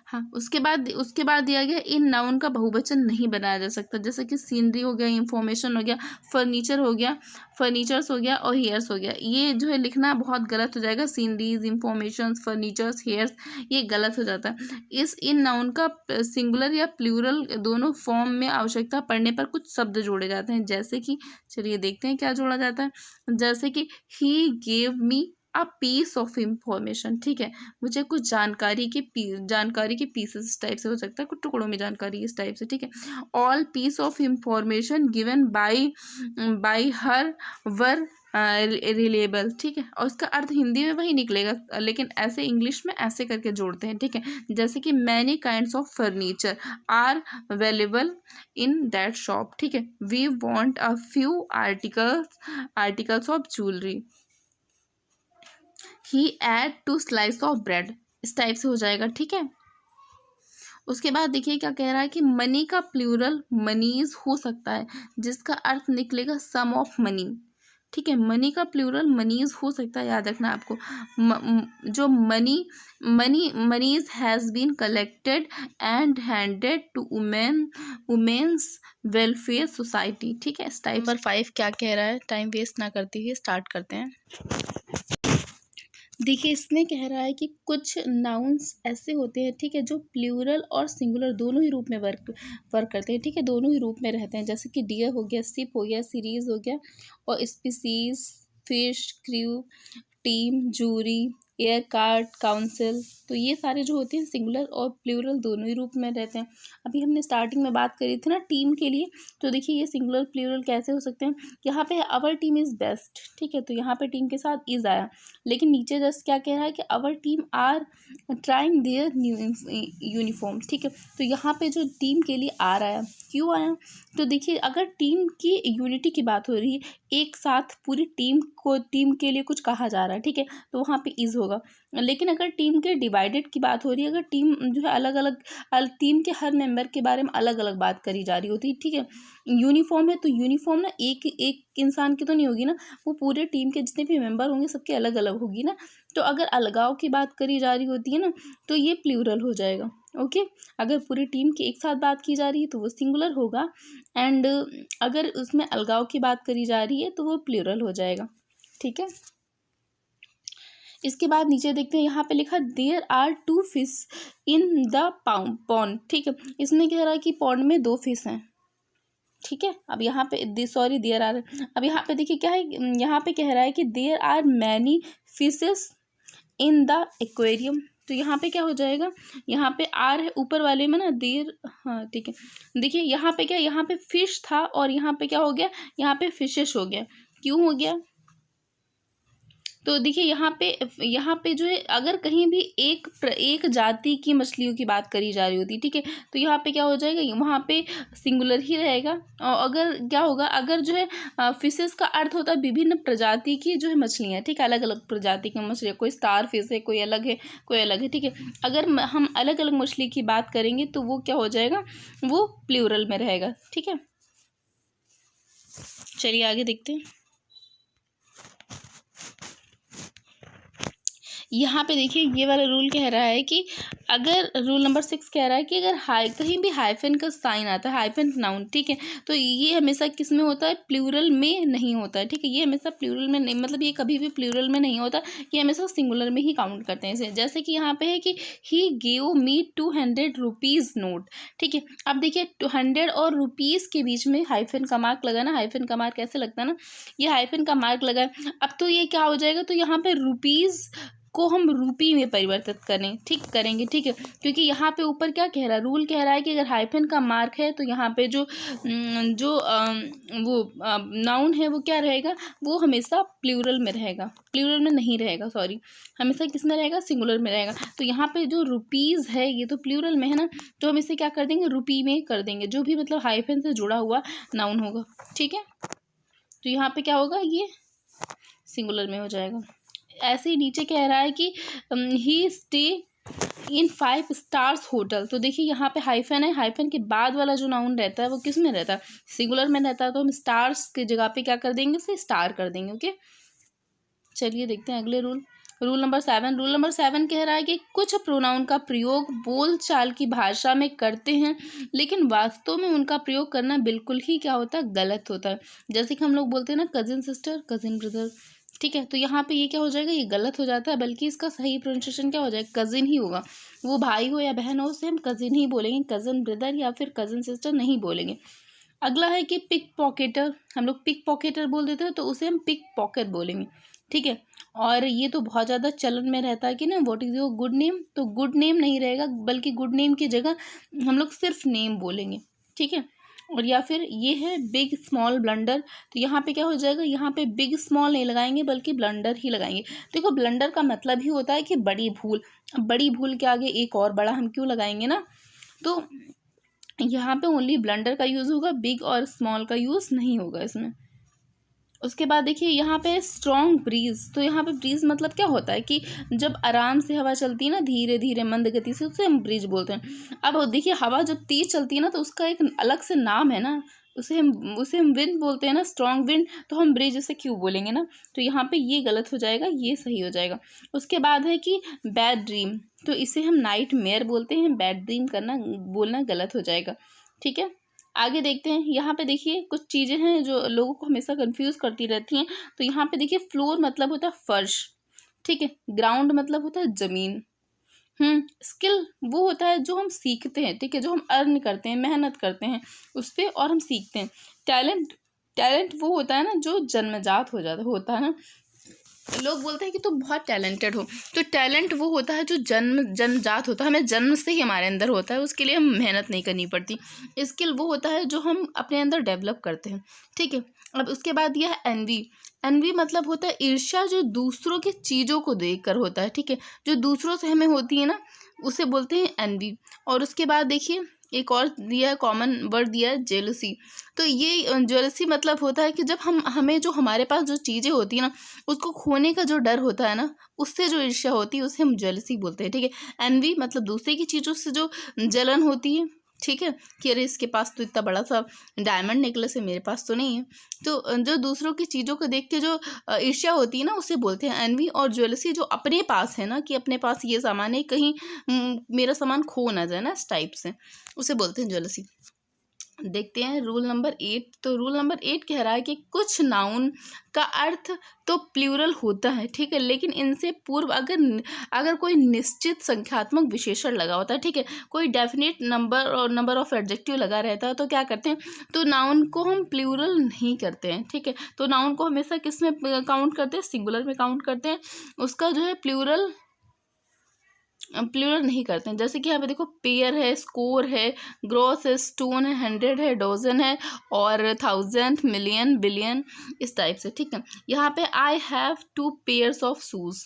हाँ, उसके बाद दिया गया, इन नाउन का बहुवचन नहीं बनाया जा सकता, जैसे कि सीनरी हो गया, इंफॉर्मेशन हो गया, फर्नीचर हो गया, फर्नीचर्स हो गया और हेयर्स हो गया। ये जो है लिखना बहुत गलत हो जाएगा। सीनरीज, इंफॉर्मेशन, फर्नीचर्स, हेयर्स, ये गलत हो जाता है। इन नाउन का सिंगुलर या प्लूरल दोनों फॉर्म में आवश्यकता पड़ने पर कुछ शब्द जोड़े जाते हैं, जैसे कि चलिए देखते हैं क्या जोड़ा जाता है। जैसे कि he gave me a piece of information. ठीक है, मुझे कुछ जानकारी के पीसेस इस टाइप से हो सकता है, कुछ टुकड़ों में जानकारी इस टाइप से। ठीक है, all piece of information given by her were reliable. ठीक है, और उसका अर्थ हिंदी में वही निकलेगा, लेकिन ऐसे इंग्लिश में ऐसे करके जोड़ते हैं। ठीक है, जैसे कि many kinds of furniture are available in that shop. ठीक है, we want a few articles of jewellery, he had two slice of bread. इस टाइप से हो जाएगा। ठीक है, उसके बाद देखिए क्या कह रहा है कि मनी का प्लूरल मनीज हो सकता है, जिसका अर्थ निकलेगा सम ऑफ मनी। ठीक है, मनी का प्लूरल मनीज हो सकता है, याद रखना आपको। जो monies has been collected and handed to women's welfare society. ठीक है, टाइप नंबर 5 क्या कह रहा है, टाइम वेस्ट ना करते हुए स्टार्ट करते हैं। देखिए, इसमें कह रहा है कि कुछ नाउन्स ऐसे होते हैं, ठीक है, जो प्लूरल और सिंगुलर दोनों ही रूप में वर्क करते हैं। ठीक है, दोनों ही रूप में रहते हैं, जैसे कि डियर हो गया, शिप हो गया, सीरीज हो गया, और species, fish, crew, team, jury, air card, council. तो ये सारे जो होते हैं सिंगुलर और प्लूरल दोनों ही रूप में रहते हैं। अभी हमने स्टार्टिंग में बात करी थी ना टीम के लिए, तो देखिए ये सिंगुलर प्लूरल कैसे हो सकते हैं। यहाँ पे अवर टीम इज़ बेस्ट। ठीक है, तो यहाँ पे टीम के साथ इज़ आया, लेकिन नीचे जस्ट क्या कह रहा है कि our team are trying their uniform. ठीक है, तो यहाँ पे जो टीम के लिए आ रहा है, क्यों आया, तो देखिए अगर टीम की यूनिटी की बात हो रही है, एक साथ पूरी टीम के लिए कुछ कहा जा रहा है, ठीक है, तो वहाँ पे इज़ होगा। लेकिन अगर टीम के डिवाइडेड की बात हो रही है, अगर टीम जो है अलग अलग, टीम के हर मेंबर के बारे में अलग अलग बात करी जा रही होती है, ठीक है, यूनिफॉर्म है तो यूनिफॉर्म ना एक इंसान की तो नहीं होगी ना, वो पूरे टीम के जितने भी मेंबर होंगे सबके अलग अलग होगी ना। तो अगर अलगाव की बात करी जा रही होती है ना, तो ये प्लूरल हो जाएगा। ओके, अगर पूरी टीम की एक साथ बात की जा रही है तो वो सिंगुलर होगा, एंड अगर उसमें अलगाव की बात करी जा रही है तो वो प्लूरल हो जाएगा। ठीक है, इसके बाद नीचे देखते हैं, यहाँ पे लिखा there are 2 fish in the pond. ठीक है, इसमें कह रहा है कि पॉन्ड में 2 फिश हैं। ठीक है, अब यहाँ पे सॉरी देयर आर, अब यहाँ पे देखिए क्या है, यहाँ पे कह रहा है कि there are many fishes in the aquarium. तो यहाँ पे क्या हो जाएगा, यहाँ पे आर है ऊपर वाले में ना, देयर, हाँ ठीक है। देखिए यहाँ पे क्या, यहाँ पे फिश था और यहाँ पे क्या हो गया, यहाँ पे फिशेस हो गया। क्यों हो गया, तो देखिए यहाँ पे जो है अगर कहीं भी एक जाति की मछलियों की बात करी जा रही होती, ठीक है, तो यहाँ पे क्या हो जाएगा, वहाँ पे सिंगुलर ही रहेगा। और अगर क्या होगा, अगर जो है फिशेस का अर्थ होता है विभिन्न प्रजाति की जो है मछलियाँ, ठीक है, अलग अलग प्रजाति की मछलियाँ, कोई स्टार फिश है, कोई अलग है, कोई अलग है। ठीक है, अगर हम अलग अलग मछली की बात करेंगे तो वो क्या हो जाएगा, वो प्लूरल में रहेगा। ठीक है, चलिए आगे देखते हैं। यहाँ पे देखिए ये वाला रूल कह रहा है कि अगर रूल नंबर 6 कह रहा है कि अगर कहीं भी हाइफन का साइन आता है, हाइफन नाउन, ठीक है, तो ये हमेशा किस में होता है, प्लूरल में नहीं होता है। ठीक है, ये हमेशा प्लूरल में नहीं, मतलब ये कभी भी प्लूरल में नहीं होता, ये हमेशा सिंगुलर में ही काउंट करते हैं इसे। जैसे कि यहाँ पे है कि he gave me 200 rupees note. ठीक है, अब देखिए 200 और रुपीज़ के बीच में हाइफन का मार्क लगा ना, हाइफन का मार्क कैसे लगता है ना, ये हाइफन का मार्क लगा है। अब तो ये क्या हो जाएगा, तो यहाँ पे रुपीज़ को हम रूपी में परिवर्तित करेंगे, ठीक है, क्योंकि यहाँ पे ऊपर क्या कह रहा है, रूल कह रहा है कि अगर हाइफन का मार्क है तो यहाँ पे जो वो नाउन है वो क्या रहेगा, वो हमेशा प्लूरल में रहेगा, प्लूरल में नहीं रहेगा, सॉरी, हमेशा किस में रहेगा, सिंगुलर में रहेगा। तो यहाँ पे जो रुपीज़ है ये तो प्लूरल में है ना, तो हम इसे क्या कर देंगे, रुपी में कर देंगे, जो भी मतलब हाइफन से जुड़ा हुआ नाउन होगा, ठीक है। तो यहाँ पे क्या होगा, ये सिंगुलर में हो जाएगा। ऐसे ही नीचे कह रहा है कि ही स्टे इन 5 स्टार्स होटल। तो देखिए यहाँ पे हाइफन है, हाइफन के बाद वाला जो नाउन रहता है वो किस में रहता है, सिंगुलर में रहता है, तो हम स्टार्स की जगह पे क्या कर देंगे, उसे स्टार कर देंगे। ओके, चलिए देखते हैं अगले रूल नंबर 7। रूल नंबर 7 कह रहा है कि कुछ प्रोनाउन का प्रयोग बोल चाल की भाषा में करते हैं, लेकिन वास्तव में उनका प्रयोग करना बिल्कुल ही क्या होता है, गलत होता है। जैसे कि हम लोग बोलते हैं ना, कजिन सिस्टर, कजिन ब्रदर, ठीक है, तो यहाँ पे ये क्या हो जाएगा, ये गलत हो जाता है, बल्कि इसका सही प्रोनाउंसिएशन क्या हो जाएगा, कजिन ही होगा। वो भाई हो या बहन हो, उसे हम कजिन ही बोलेंगे, कजिन ब्रदर या फिर कजिन सिस्टर नहीं बोलेंगे। अगला है कि पिक पॉकेटर, हम लोग पिक पॉकेटर बोल देते हैं तो उसे हम पिक पॉकेट बोलेंगे, ठीक है। और ये तो बहुत ज़्यादा चलन में रहता है कि ना, what is your good name, तो गुड नेम नहीं रहेगा, बल्कि गुड नेम की जगह हम लोग सिर्फ नेम बोलेंगे, ठीक है। और या फिर ये है बिग स्मॉल ब्लंडर, तो यहाँ पे क्या हो जाएगा, यहाँ पे बिग स्मॉल नहीं लगाएंगे बल्कि ब्लंडर ही लगाएंगे। देखो ब्लंडर का मतलब ही होता है कि बड़ी भूल, अब बड़ी भूल के आगे एक और बड़ा हम क्यों लगाएंगे ना, तो यहाँ पे ओनली ब्लंडर का यूज़ होगा, बिग और स्मॉल का यूज़ नहीं होगा इसमें। उसके बाद देखिए यहाँ पे स्ट्रॉन्ग ब्रीज, तो यहाँ पे ब्रीज मतलब क्या होता है कि जब आराम से हवा चलती है ना, धीरे धीरे मंद गति से, उसे हम ब्रीज बोलते हैं। अब देखिए हवा जब तेज चलती है ना, तो उसका एक अलग से नाम है ना, उसे हम विंड बोलते हैं ना, स्ट्रॉन्ग विंड, तो हम ब्रीज उसे क्यों बोलेंगे ना, तो यहाँ पे ये गलत हो जाएगा, ये सही हो जाएगा। उसके बाद है कि बैड ड्रीम, तो इसे हम नाइट मेयर बोलते हैं, बैड ड्रीम करना बोलना गलत हो जाएगा, ठीक है। आगे देखते हैं, यहाँ पे देखिए कुछ चीज़ें हैं जो लोगों को हमेशा कंफ्यूज करती रहती हैं। तो यहाँ पे देखिए फ्लोर मतलब होता है फर्श, ठीक है, ग्राउंड मतलब होता है ज़मीन, स्किल वो होता है जो हम सीखते हैं, ठीक है, जो हम अर्न करते हैं, मेहनत करते हैं उस पर और हम सीखते हैं। टैलेंट वो होता है ना जो जन्मजात होता है ना, लोग बोलते हैं कि तुम बहुत टैलेंटेड हो, तो टैलेंट वो होता है जो जन्मजात होता है, हमें जन्म से ही हमारे अंदर होता है, उसके लिए हम मेहनत नहीं करनी पड़ती। स्किल वो होता है जो हम अपने अंदर डेवलप करते हैं, ठीक है। अब उसके बाद यह है एनवी मतलब होता है ईर्ष्या, जो दूसरों की चीज़ों को देखकर होता है, ठीक है, जो दूसरों से हमें होती है ना, उसे बोलते हैं एनवी। और उसके बाद देखिए एक और दिया है, कॉमन वर्ड दिया है, जेलसी। तो ये जेलसी मतलब होता है कि जब हमें जो हमारे पास जो चीज़ें होती है ना, उसको खोने का जो डर होता है ना, उससे जो ईर्ष्या होती है उसे हम जेलसी बोलते हैं, ठीक है। एनवी मतलब दूसरे की चीज़ों से जो जलन होती है, ठीक है, कि अरे इसके पास तो इतना बड़ा सा डायमंड नेकलेस है, मेरे पास तो नहीं है। तो जो दूसरों की चीज़ों को देख के जो ईर्ष्या होती है ना, उसे बोलते हैं एनवी। और ज्वेलसी जो अपने पास है ना, कि अपने पास ये सामान है, कहीं मेरा सामान खो ना जाए ना, इस टाइप से, उसे बोलते हैं ज्वेलसी। देखते हैं रूल नंबर 8। तो रूल नंबर 8 कह रहा है कि कुछ नाउन का अर्थ तो प्लूरल होता है, ठीक है, लेकिन इनसे पूर्व अगर कोई निश्चित संख्यात्मक विशेषण लगा होता है, ठीक है, कोई डेफिनेट नंबर और नंबर ऑफ एडजेक्टिव लगा रहता है, तो क्या करते हैं, तो नाउन को हम प्लूरल नहीं करते हैं, ठीक है। तो नाउन को हमेशा किस में काउंट करते हैं, सिंगुलर में काउंट करते हैं, उसका जो है प्लूरल नहीं करते हैं। जैसे कि यहाँ पे देखो पेयर है, स्कोर है, ग्रॉस है, स्टोन है, 100 है, डोजन है, और 1000, मिलियन, बिलियन, इस टाइप से, ठीक है। यहाँ पे I have 2 pairs of shoes,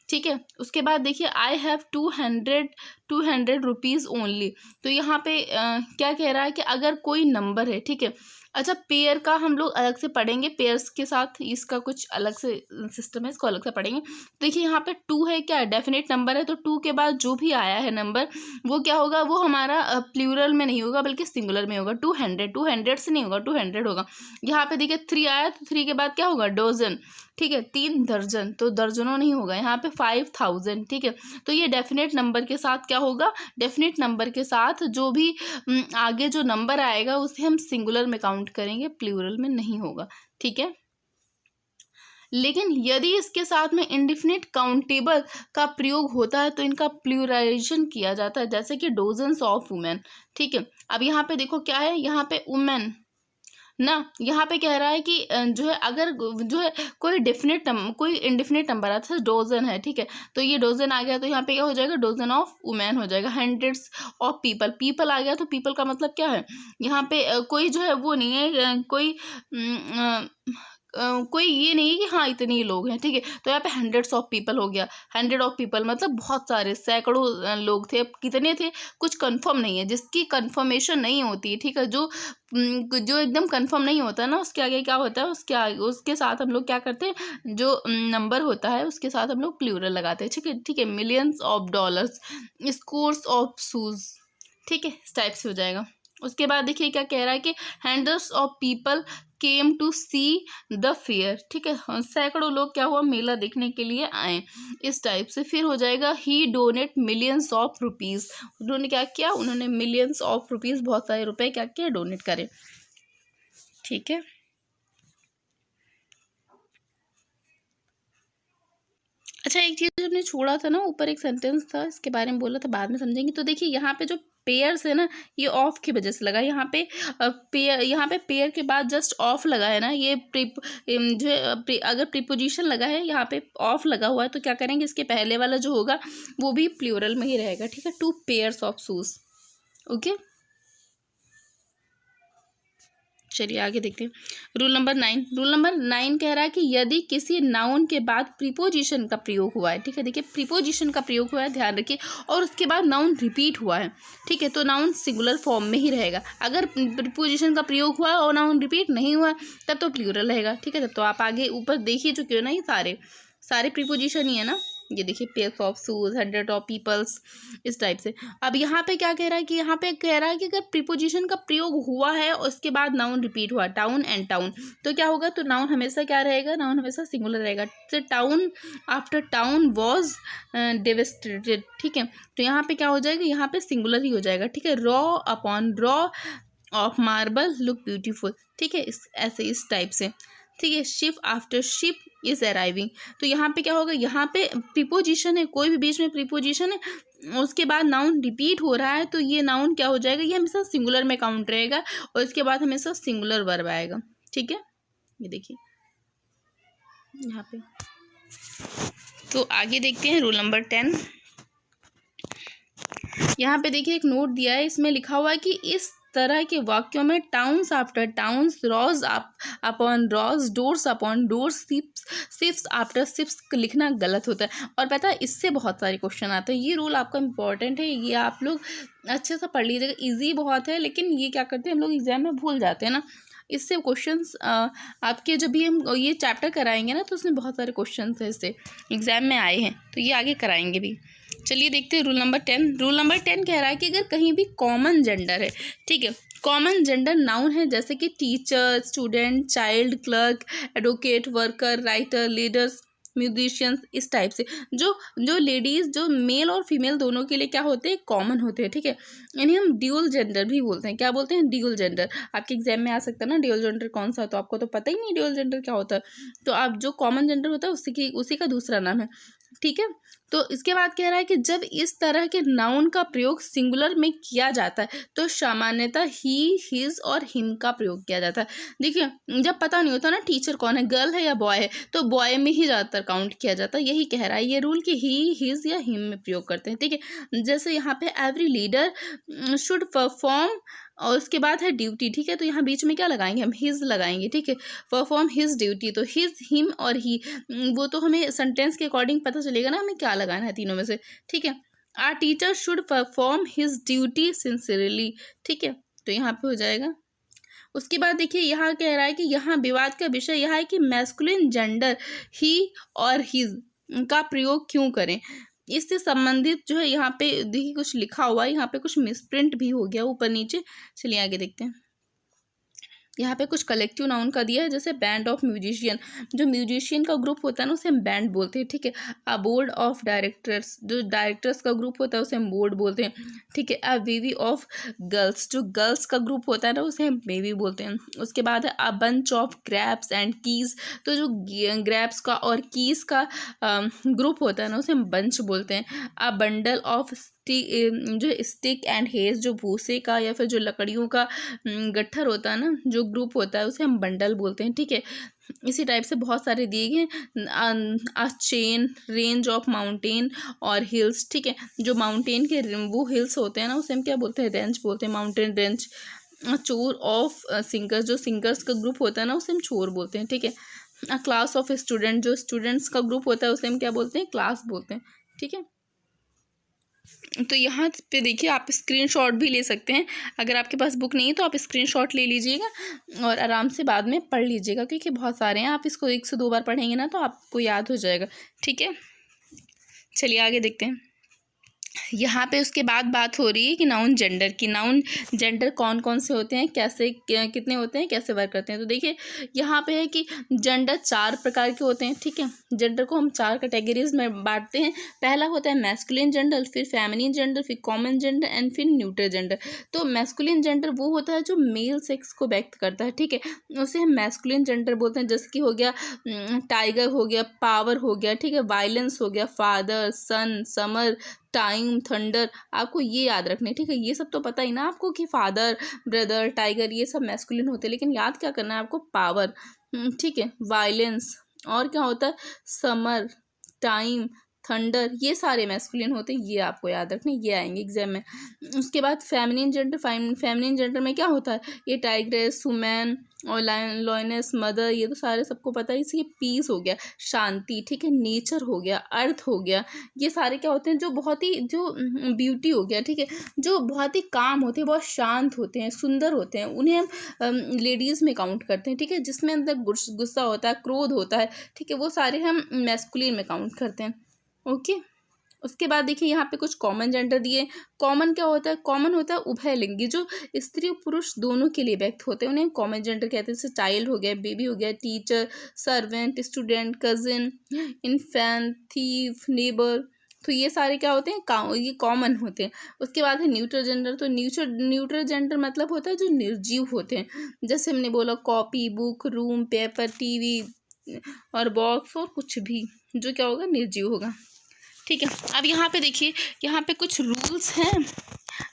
ठीक है। उसके बाद देखिए आई हैव 200 रुपीज़ ओनली। तो यहाँ पे क्या कह रहा है कि अगर कोई नंबर है, ठीक है, अच्छा पेयर का हम लोग अलग से पढ़ेंगे, पेयर्स के साथ इसका कुछ अलग से सिस्टम है, इसको अलग से पढ़ेंगे। देखिए यहाँ पे 2 है, क्या डेफिनेट नंबर है, तो 2 के बाद जो भी आया है नंबर वो क्या होगा, वो हमारा प्लूरल में नहीं होगा बल्कि सिंगुलर में होगा। 200 से नहीं होगा, 200 होगा। यहाँ पे देखिए 3 आया, तो 3 के बाद क्या होगा, डोजन, ठीक है, 3 दर्जन, तो दर्जनों नहीं होगा। यहाँ पे 5000, ठीक है। तो ये डेफिनेट नंबर के साथ क्या होगा, डेफिनेट नंबर के साथ जो भी आगे जो नंबर आएगा उसे हम सिंगुलर में काउंट करेंगे, प्लूरल में नहीं होगा, ठीक है। लेकिन यदि इसके साथ में इंडिफिनिट काउंटेबल का प्रयोग होता है तो इनका प्लूरलाइजेशन किया जाता है, जैसे कि डोजन्स ऑफ वुमेन, ठीक है। अब यहाँ पे देखो क्या है, यहाँ पे वुमेन, ना। यहाँ पे कह रहा है कि जो है अगर जो है कोई इंडेफिनिट नंबर आता है, डोजन है, ठीक है, तो ये डोजन आ गया तो यहाँ पे क्या हो जाएगा, डोजन ऑफ वुमेन हो जाएगा। हंड्रेड्स ऑफ पीपल, पीपल आ गया तो पीपल का मतलब क्या है, यहाँ पे कोई जो है वो नहीं है, कोई ये नहीं है कि हाँ इतने ही लोग हैं, ठीक है, तो यहाँ पे हंड्रेड्स ऑफ पीपल हो गया। हंड्रेड ऑफ पीपल मतलब बहुत सारे, सैकड़ों लोग थे। अब कितने थे कुछ कंफर्म नहीं है, जिसकी कंफर्मेशन नहीं होती है, ठीक है, जो एकदम कंफर्म नहीं होता ना, उसके आगे क्या होता है, उसके साथ हम लोग क्या करते हैं, जो नंबर होता है उसके साथ हम लोग प्लूरल लगाते हैं, ठीक है, ठीक है। Millions of dollars, scores of shoes, ठीक है, इस टाइप से हो जाएगा। उसके बाद देखिए क्या कह रहा है कि hundreds of people came to see the fair, ठीक है, सैकड़ों लोग क्या हुआ, मेला देखने के लिए आए, इस टाइप से। फिर हो जाएगा ही डोनेट मिलियंस ऑफ रुपीज़, उन्होंने क्या किया, उन्होंने मिलियंस ऑफ रुपीज़, बहुत सारे रुपए क्या किया, डोनेट करे, ठीक है। अच्छा, एक चीज़ हमने छोड़ा था ना, ऊपर एक सेंटेंस था, इसके बारे में बोला था, बाद में समझेंगे। तो देखिए यहाँ पे जो पेयर्स है ना, ये ऑफ की वजह से लगा। यहाँ पे पेयर के बाद जस्ट ऑफ लगा है ना, ये जो है अगर प्रीपोजिशन लगा है, यहाँ पे ऑफ लगा हुआ है, तो क्या करेंगे, इसके पहले वाला जो होगा वो भी प्लूरल में ही रहेगा, ठीक है। 2 पेयर्स ऑफ शूज, ओके। चलिए आगे देखते हैं। रूल नंबर 9 कह रहा है कि यदि किसी नाउन के बाद प्रीपोजिशन का प्रयोग हुआ है, ठीक है, देखिए प्रीपोजिशन का प्रयोग हुआ है, ध्यान रखिए, और उसके बाद नाउन रिपीट हुआ है, ठीक है, तो नाउन सिंगुलर फॉर्म में ही रहेगा। अगर प्रीपोजिशन का प्रयोग हुआ है और नाउन रिपीट नहीं हुआ तब तो प्लूरल रहेगा, ठीक है। तब तो आप आगे ऊपर देख ही चुके हो ना, ये सारे प्रीपोजिशन ही है ना, ये देखिए, pairs of shoes, hundred of peoples, इस टाइप से। अब यहाँ पे क्या कह रहा है कि यहाँ पे कह रहा है कि अगर प्रीपोजिशन का प्रयोग हुआ है और उसके बाद नाउन रिपीट हुआ, टाउन एंड टाउन, तो क्या होगा, तो नाउन हमेशा क्या रहेगा, नाउन हमेशा सिंगुलर रहेगा। तो town after town was devastated, ठीक है, तो यहाँ पे क्या हो जाएगा, यहाँ पे सिंगुलर ही हो जाएगा, ठीक है। Raw upon raw of marble look beautiful, ठीक है, ऐसे इस टाइप से, ठीक है। Ship after ship is arriving, तो यहाँ पे क्या होगा, यहाँ पे प्रीपोजिशन है, कोई भी बीच में प्रीपोजिशन है, उसके बाद नाउन रिपीट हो रहा है, तो ये नाउन क्या हो जाएगा, ये हमेशा सिंगुलर में काउंट रहेगा, और इसके बाद हमेशा सिंगुलर वर्ब आएगा, ठीक है। ये देखिए यहाँ पे। तो आगे देखते हैं रूल नंबर 10। यहाँ पे देखिए एक नोट दिया है, इसमें लिखा हुआ है कि इस तरह के वाक्यों में towns after towns, rows upon rows, doors upon doors, ships after ships लिखना गलत होता है। और पता है इससे बहुत सारे क्वेश्चन आते हैं, ये रूल आपका इम्पोर्टेंट है, ये आप लोग अच्छे से पढ़ लीजिएगा। ईजी बहुत है, लेकिन ये क्या करते हैं हम लोग एग्जाम में भूल जाते हैं ना, इससे क्वेश्चंस आपके जब भी हम ये चैप्टर कराएंगे ना, तो उसमें बहुत सारे क्वेश्चंस हैं, इससे एग्जाम में आए हैं, तो ये आगे कराएंगे भी। चलिए देखते हैं रूल नंबर 10। रूल नंबर 10 कह रहा है कि अगर कहीं भी कॉमन जेंडर है, ठीक है, कॉमन जेंडर नाउन है, जैसे कि teacher, student, child, clerk, advocate, worker, writer, leaders, musicians, इस टाइप से, जो लेडीज़, जो मेल और फीमेल दोनों के लिए क्या होते हैं, कॉमन होते हैं, ठीक है। इन्हें हम ड्यूल जेंडर भी बोलते हैं। क्या बोलते हैं, ड्यूल जेंडर। आपके एग्जाम में आ सकता है ना, ड्यूल जेंडर कौन सा, तो आपको तो पता ही नहीं ड्यूल जेंडर क्या होता है, तो आप जो कॉमन जेंडर होता है उसी का दूसरा नाम है, ठीक है। तो इसके बाद कह रहा है कि जब इस तरह के नाउन का प्रयोग सिंगुलर में किया जाता है तो सामान्यतः ही, हिज और हिम का प्रयोग किया जाता है। देखिए जब पता नहीं होता ना टीचर कौन है, गर्ल है या बॉय है, तो बॉय में ही ज़्यादातर काउंट किया जाता है, यही कह रहा है ये रूल कि ही, हिज या हिम में प्रयोग करते हैं, ठीक है। जैसे यहाँ पे एवरी लीडर शुड परफॉर्म, और उसके बाद है ड्यूटी, ठीक है, तो यहाँ बीच में क्या लगाएंगे, हम हिज लगाएंगे, ठीक है, परफॉर्म हिज ड्यूटी, तो हिज, हिम और ही, वो तो हमें सेंटेंस के अकॉर्डिंग पता चलेगा ना हमें क्या लगाना है तीनों में से, ठीक है। Our teacher should perform his duty sincerely, ठीक है, तो यहाँ पे हो जाएगा। उसके बाद देखिए यहाँ कह रहा है कि यहाँ विवाद का विषय यह है कि मैस्कुलिन जेंडर ही और हिज का प्रयोग क्यों करें। इससे संबंधित जो है यहाँ पे देखिए कुछ लिखा हुआ है, यहाँ पे कुछ मिसप्रिंट भी हो गया ऊपर नीचे। चलिए आगे देखते हैं। यहाँ पे कुछ कलेक्टिव नाउन का दिया है, जैसे बैंड ऑफ म्यूजिशियन, जो म्यूजिशियन का ग्रुप होता है ना उसे हम बैंड बोलते हैं, ठीक है। अ बोर्ड ऑफ डायरेक्टर्स, जो डायरेक्टर्स का ग्रुप होता है उसे हम बोर्ड बोलते हैं, ठीक है। अ बेबी ऑफ गर्ल्स, जो गर्ल्स का ग्रुप होता है ना उसे हम बेबी बोलते हैं। उसके बाद है a bunch of grapes and keys, तो जो ग्रैप्स का और कीज का ग्रुप होता है ना उसे हम बंच बोलते हैं। अ बंडल ऑफ जो स्टिक एंड हेज, जो भूसे का या फिर जो लकड़ियों का गट्ठर होता है ना, जो ग्रुप होता है, उसे हम बंडल बोलते हैं, ठीक है। इसी टाइप से बहुत सारे दिए गए, चेन, रेंज ऑफ माउंटेन और हिल्स, ठीक है। जो माउंटेन के वो हिल्स होते हैं ना, उसे हम क्या बोलते हैं, रेंज बोलते हैं, माउंटेन रेंज। चोर ऑफ सिंगर्स, जो सिंगर्स का ग्रुप होता है ना, उसे हम चोर बोलते हैं, ठीक है। क्लास ऑफ स्टूडेंट, जो स्टूडेंट्स का ग्रुप होता है, उसे हम क्या बोलते हैं, क्लास बोलते हैं, ठीक है। तो यहाँ पे देखिए, आप स्क्रीनशॉट भी ले सकते हैं। अगर आपके पास बुक नहीं है तो आप स्क्रीनशॉट ले लीजिएगा और आराम से बाद में पढ़ लीजिएगा, क्योंकि बहुत सारे हैं, आप इसको 1 से 2 बार पढ़ेंगे ना तो आपको याद हो जाएगा, ठीक है। चलिए आगे देखते हैं। यहाँ पे उसके बाद बात हो रही है कि नाउन जेंडर की। नाउन जेंडर कौन कौन से होते हैं, कैसे कितने होते हैं, कैसे वर्क करते हैं। तो देखिए यहाँ पे है कि जेंडर 4 प्रकार के होते हैं, ठीक है। जेंडर को हम 4 कैटेगरीज में बांटते हैं। पहला होता है मैस्कुलिन जेंडर, फिर फेमिनिन जेंडर, फिर कॉमन जेंडर एंड फिर न्यूट्रल जेंडर। तो मैस्कुलिन जेंडर वो होता है जो मेल सेक्स को व्यक्त करता है, ठीक है, उसे हम मैस्कुलिन जेंडर बोलते हैं। जैसे कि हो गया टाइगर, हो गया पावर, हो गया, ठीक है, वायलेंस हो गया, फादर, सन, समर, टाइम, थंडर। आपको ये याद रखने, ठीक है। ये सब तो पता ही ना आपको कि फादर, ब्रदर, टाइगर, ये सब मैस्कुलिन होते हैं, लेकिन याद क्या करना है आपको, पावर, ठीक है, वायलेंस, और क्या होता है, समर, टाइम, थंडर, ये सारे मैस्कुलिन होते हैं, ये आपको याद रखने, ये आएंगे एग्जाम में। उसके बाद फेमिनिन जेंडर, फेमिनिन जेंडर में क्या होता है, ये टाइग्रेस, वुमेन और लॉयनेस, मदर, ये तो सारे सबको पता है। इसलिए पीस हो गया, शांति, ठीक है, नेचर हो गया, अर्थ हो गया, ये सारे क्या होते हैं, जो बहुत ही, जो ब्यूटी हो गया, ठीक है, जो बहुत ही काम होते हैं, बहुत शांत होते हैं, सुंदर होते हैं, उन्हें हम लेडीज़ में काउंट करते हैं, ठीक है। जिसमें अंदर गुस्सा होता है, क्रोध होता है, ठीक है, वो सारे हम मैस्कुलिन में काउंट करते हैं, ओके। उसके बाद देखिए यहाँ पे कुछ कॉमन जेंडर दिए। कॉमन क्या होता है, कॉमन होता है उभयलिंगी, जो स्त्री और पुरुष दोनों के लिए व्यक्त होते हैं, उन्हें कॉमन जेंडर कहते हैं। जैसे चाइल्ड हो गया, बेबी हो गया, teacher, servant, student, cousin, infant, thief, neighbour. तो ये सारे क्या होते हैं, ये कॉमन होते हैं। उसके बाद है न्यूट्रल जेंडर। तो न्यूट्रल जेंडर मतलब होता है जो निर्जीव होते हैं। जैसे हमने बोला copy, book, room, paper, TV और बॉक्स, और कुछ भी जो क्या होगा, निर्जीव होगा, ठीक है। अब यहाँ पे देखिए, यहाँ पे कुछ रूल्स हैं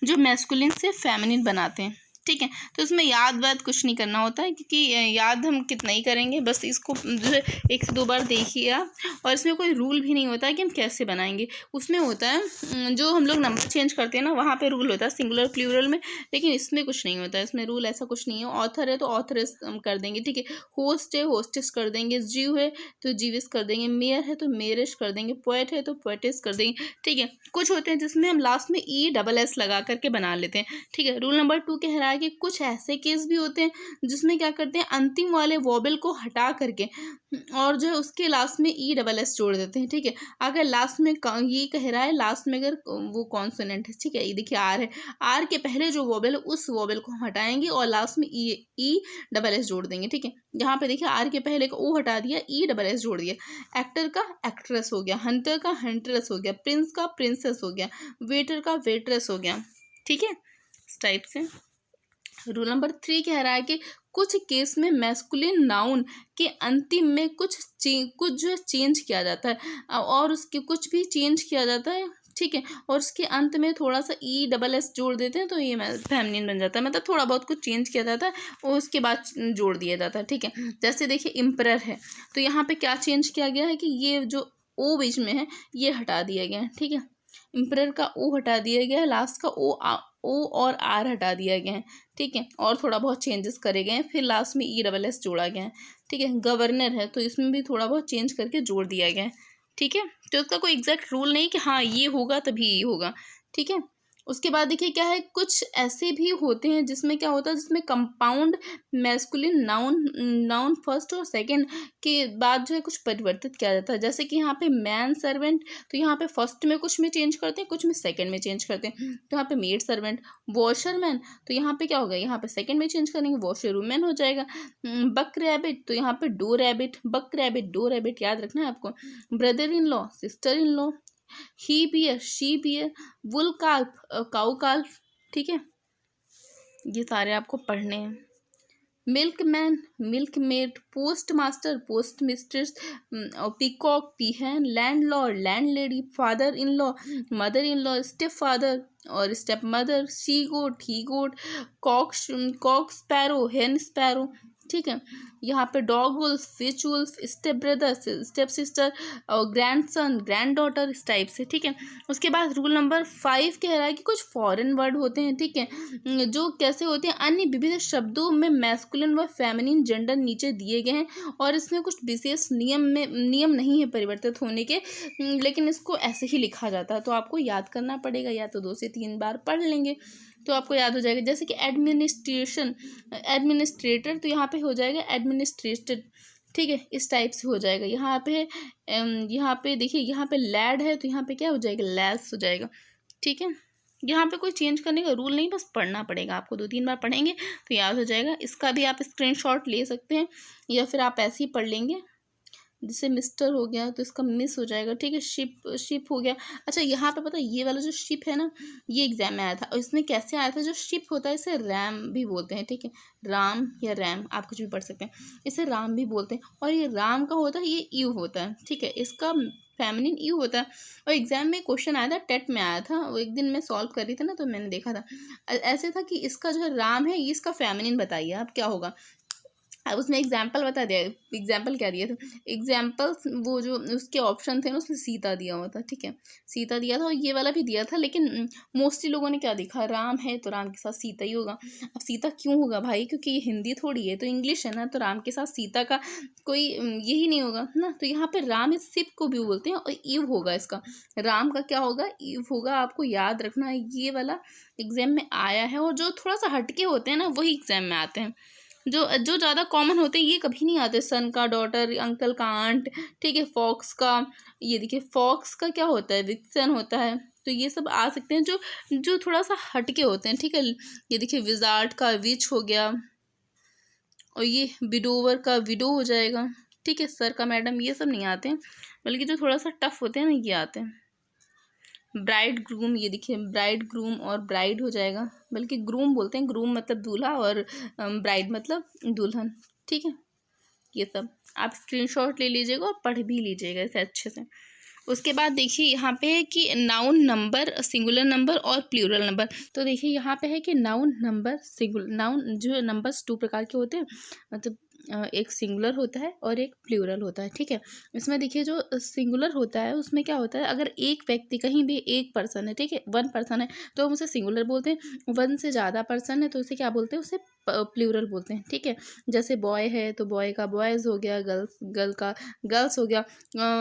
जो मैस्कुलिन से फेमिनिन बनाते हैं, ठीक है। तो इसमें याद वाद कुछ नहीं करना होता है, क्योंकि याद हम कितना ही करेंगे, बस इसको जो है 1 से 2 बार देखिए आप। और इसमें कोई रूल भी नहीं होता है कि हम कैसे बनाएंगे। उसमें होता है जो हम लोग नंबर चेंज करते हैं ना, वहाँ पे रूल होता है सिंगुलर प्लूरल में, लेकिन इसमें कुछ नहीं होता है। इसमें रूल ऐसा कुछ नहीं है। ऑथर है तो ऑथरेस हम कर देंगे, ठीक है। होस्ट है, होस्टेस कर देंगे। जीव है तो जीविस कर देंगे। मेयर है तो मेरिश कर देंगे। पोएट है तो पोएटिस कर देंगे, ठीक है। कुछ होते हैं जिसमें हम लास्ट में ESS लगा करके बना लेते हैं, ठीक है। रूल नंबर 2 कह रहा है कि कुछ ऐसे केस भी होते हैं जिसमें क्या करते हैं, अंतिम वाले वोबल को हटा करके और जो है उसके लास्ट में ESS जोड़ देते हैं, ठीक है। अगर लास्ट में ये कह रहा है, लास्ट में अगर वो कॉन्सोनेंट है, ठीक है, ये देखिए आर है, आर के पहले जो वोबल है उस वोबल को हम हटाएंगे और लास्ट में ESS जोड़ देंगे, ठीक है। यहाँ पे देखिए आर के पहले का ओ हटा दिया, ESS जोड़ दिया। एक्टर का एक्ट्रेस हो गया, हंटर का हंट्रेस हो गया, प्रिंस का प्रिंसेस हो गया, वेटर का वेट्रेस हो गया, ठीक है, इस टाइप से। रूल नंबर 3 कह रहा है कि कुछ केस में मैस्कुलिन नाउन के अंतिम में कुछ जो चेंज किया जाता है और उसके कुछ भी चेंज किया जाता है, ठीक है, और उसके अंत में थोड़ा सा ESS जोड़ देते हैं तो ये फेमिनिन बन जाता है। मतलब थोड़ा बहुत कुछ चेंज किया जाता है और उसके बाद जोड़ दिया जाता है, ठीक है। जैसे देखिए इम्परर है तो यहाँ पे क्या चेंज किया गया है कि ये जो ओ बीच में है ये हटा दिया गया है, ठीक है। इम्परर का ओ हटा दिया गया है, लास्ट का ओ और आर हटा दिया गया है, ठीक है, और थोड़ा बहुत चेंजेस करे गए हैं, फिर लास्ट में ESS जोड़ा गया है, ठीक है। गवर्नर है तो इसमें भी थोड़ा बहुत चेंज करके जोड़ दिया गया है, ठीक है। तो इसका कोई एग्जैक्ट रूल नहीं कि हाँ ये होगा तभी ये होगा, ठीक है। उसके बाद देखिए क्या है, कुछ ऐसे भी होते हैं जिसमें क्या होता है, जिसमें कंपाउंड मैस्कुलिन नाउन फर्स्ट और सेकंड के बाद जो है कुछ परिवर्तित किया जाता है। जैसे कि यहाँ पे मैन सर्वेंट, तो यहाँ पे फर्स्ट में कुछ में चेंज करते हैं, कुछ में सेकंड में चेंज करते हैं। तो यहाँ पे मेड सर्वेंट। वॉशरमैन तो यहाँ पे क्या होगा, यहाँ पे सेकंड में चेंज करेंगे, वॉशरवुमैन हो जाएगा। बक रैबिट तो यहाँ पे doe rabbit, buck rabbit, doe rabbit याद रखना है आपको। Brother in law, sister in law, he bear, she bear, bull calf, cow calf, ठीक है। ये सारे आपको पढ़ने हैं। Milkman, milkmaid, postmaster, postmistress, peacock, peahen, landlord, landlady, father in law, mother in law, stepfather और stepmother, she goat, he goat, cock sparrow, hen sparrow, ठीक है। यहाँ पे dog wolf, Fitch wolf, step brother, step sister और grandson, granddaughter, इस type से, ठीक है। उसके बाद रूल नंबर 5 कह रहा है कि कुछ फॉरेन वर्ड होते हैं, ठीक है, जो कैसे होते हैं, अन्य विविध शब्दों में मैस्कुलिन व फेमिनिन जेंडर नीचे दिए गए हैं और इसमें कुछ विशेष नियम नहीं है परिवर्तित होने के, लेकिन इसको ऐसे ही लिखा जाता है, तो आपको याद करना पड़ेगा, या तो 2 से 3 बार पढ़ लेंगे तो आपको याद हो जाएगा। जैसे कि एडमिनिस्ट्रेशन, एडमिनिस्ट्रेटर, तो यहाँ पे हो जाएगा एडमिनिस्ट्रेटेड, ठीक है, इस टाइप से हो जाएगा। यहाँ पे देखिए, यहाँ पे लैड है तो यहाँ पे क्या हो जाएगा, लैस हो जाएगा, ठीक है। यहाँ पे कोई चेंज करने का रूल नहीं, बस पढ़ना पड़ेगा आपको, 2-3 बार पढ़ेंगे तो याद हो जाएगा। इसका भी आप स्क्रीनशॉट ले सकते हैं या फिर आप ऐसे ही पढ़ लेंगे। जैसे मिस्टर हो गया तो इसका मिस हो जाएगा, ठीक है। शिप हो गया। अच्छा, यहाँ पे पता है ये वाला जो शिप है ना, ये एग्जाम में आया था और इसमें कैसे आया था, जो शिप होता है इसे रैम भी बोलते हैं, ठीक है, राम या रैम आप कुछ भी पढ़ सकते हैं, इसे राम भी बोलते हैं। और ये राम का होता है, ये यू होता है, ठीक है, इसका फेमिनिन यू होता है। और एग्जाम में क्वेश्चन आया था, टेट में आया था, वो एक दिन मैं सॉल्व कर रही थी ना तो मैंने देखा था, ऐसे था कि इसका जो है राम है, ये इसका फेमिनिन बताइए आप क्या होगा। अब उसमें एग्जाम्पल बता दिया, एग्जाम्पल क्या दिए थे, एग्जाम्पल वो जो उसके ऑप्शन थे ना उसमें सीता दिया हुआ था, ठीक है, सीता दिया था और ये वाला भी दिया था, लेकिन मोस्टली लोगों ने क्या देखा, राम है तो राम के साथ सीता ही होगा। अब सीता क्यों होगा भाई, क्योंकि ये हिंदी थोड़ी है, तो इंग्लिश है ना, तो राम के साथ सीता का कोई यही नहीं होगा ना, तो यहाँ पे राम इस सिप को भी बोलते हैं और ईव होगा इसका, राम का क्या होगा, ईव होगा। आपको याद रखना है, ये वाला एग्जाम में आया है, और जो थोड़ा सा हटके होते हैं ना वही एग्जाम में आते हैं, जो ज़्यादा कॉमन होते हैं ये कभी नहीं आते। सन का डॉटर, अंकल का आंट, ठीक है, फॉक्स का, ये देखिए फॉक्स का क्या होता है, विक्सन होता है, तो ये सब आ सकते हैं जो थोड़ा सा हटके होते हैं, ठीक है। ये देखिए विजार्ड का विच हो गया, और ये विडोवर का विडो हो जाएगा, ठीक है। सर का मैडम, ये सब नहीं आते हैं, बल्कि जो थोड़ा सा टफ होते हैं ना ये आते हैं। ब्राइड ग्रूम, ये देखिए ब्राइड ग्रूम और ब्राइड हो जाएगा, बल्कि ग्रूम बोलते हैं, ग्रूम मतलब दूल्हा और ब्राइड मतलब दुल्हन, ठीक है। ये सब आप स्क्रीनशॉट ले लीजिएगा और पढ़ भी लीजिएगा इसे अच्छे से। उसके बाद देखिए यहाँ पे है कि नाउन नंबर, सिंगुलर नंबर और प्लूरल नंबर। तो देखिए यहाँ पे है कि नाउन नंबर, नाउन जो नंबर्स 2 प्रकार के होते हैं, मतलब एक सिंगुलर होता है और एक प्लूरल होता है, ठीक है। इसमें देखिए जो सिंगुलर होता है उसमें क्या होता है, अगर एक व्यक्ति कहीं भी एक पर्सन है, ठीक है, 1 पर्सन है तो हम उसे सिंगुलर बोलते हैं, 1 से ज़्यादा पर्सन है तो उसे क्या बोलते हैं, उसे प्लूरल बोलते हैं, ठीक है। जैसे बॉय है तो बॉय का बॉयज़ हो गया, गर्ल का गर्ल्स हो गया।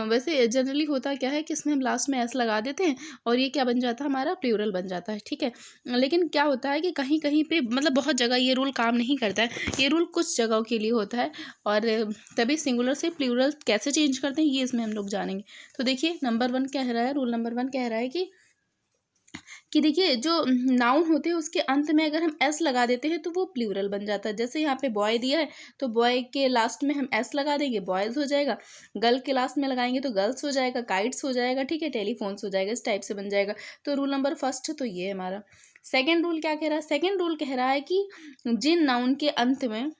वैसे जनरली होता क्या है कि इसमें हम लास्ट में एस लगा देते हैं और ये क्या बन जाता है, हमारा प्लूरल बन जाता है, ठीक है। लेकिन क्या होता है कि कहीं कहीं पे, मतलब बहुत जगह ये रूल काम नहीं करता है, ये रूल कुछ जगहों के लिए होता है, और तभी सिंगुलर से प्लूरल कैसे चेंज करते हैं ये इसमें हम लोग जानेंगे। तो देखिए नंबर 1 कह रहा है, रूल नंबर 1 कह रहा है कि देखिए जो नाउन होते हैं उसके अंत में अगर हम एस लगा देते हैं तो वो प्लूरल बन जाता है। जैसे यहाँ पे बॉय दिया है तो बॉय के लास्ट में हम एस लगा देंगे, बॉयज़ हो जाएगा। गर्ल के लास्ट में लगाएंगे तो गर्ल्स हो जाएगा, काइट्स हो जाएगा, ठीक है, टेलीफोन्स हो जाएगा, इस टाइप से बन जाएगा। तो रूल नंबर 1 तो ये है हमारा। सेकेंड रूल क्या कह रहा है, सेकेंड रूल कह रहा है कि जिन नाउन के अंत में,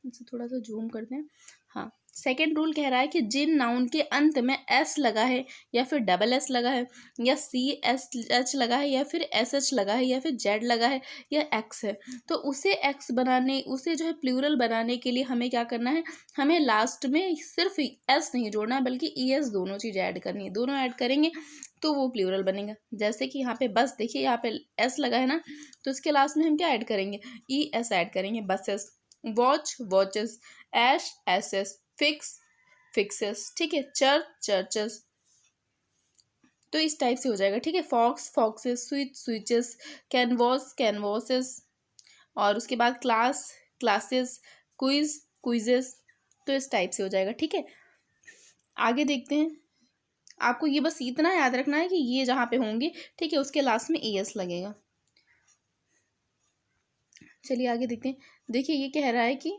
इसे थोड़ा सा जूम करते हैं, हाँ, सेकेंड रूल कह रहा है कि जिन नाउन के अंत में एस लगा है या फिर डबल एस लगा है या सी एस एच लगा है या फिर एस एच लगा है या फिर जेड लगा है या एक्स है, तो उसे एक्स बनाने, उसे जो है प्लूरल बनाने के लिए हमें क्या करना है, हमें लास्ट में सिर्फ एस नहीं जोड़ना है बल्कि ई एस दोनों चीज़ ऐड करनी है। दोनों ऐड करेंगे तो वो प्लूरल बनेगा। जैसे कि यहाँ पे बस देखिए, यहाँ पे एस लगा है ना, तो इसके लास्ट में हम क्या ऐड करेंगे, ई एस ऐड करेंगे, buses. Watch, watches. Ash, ashes. Fix, fixes, ठीक है। चर्च, चर्चेस, तो इस टाइप से हो जाएगा, ठीक है। Fox, foxes. Switch, switches. Canvas, canvases, और उसके बाद क्लास, क्लासेस। क्विज, क्विजेस, तो इस टाइप से हो जाएगा, ठीक है। आगे देखते हैं। आपको ये बस इतना याद रखना है कि ये जहाँ पे होंगे, ठीक है, उसके लास्ट में एस लगेगा। चलिए आगे देखते हैं। देखिए ये कह रहा है कि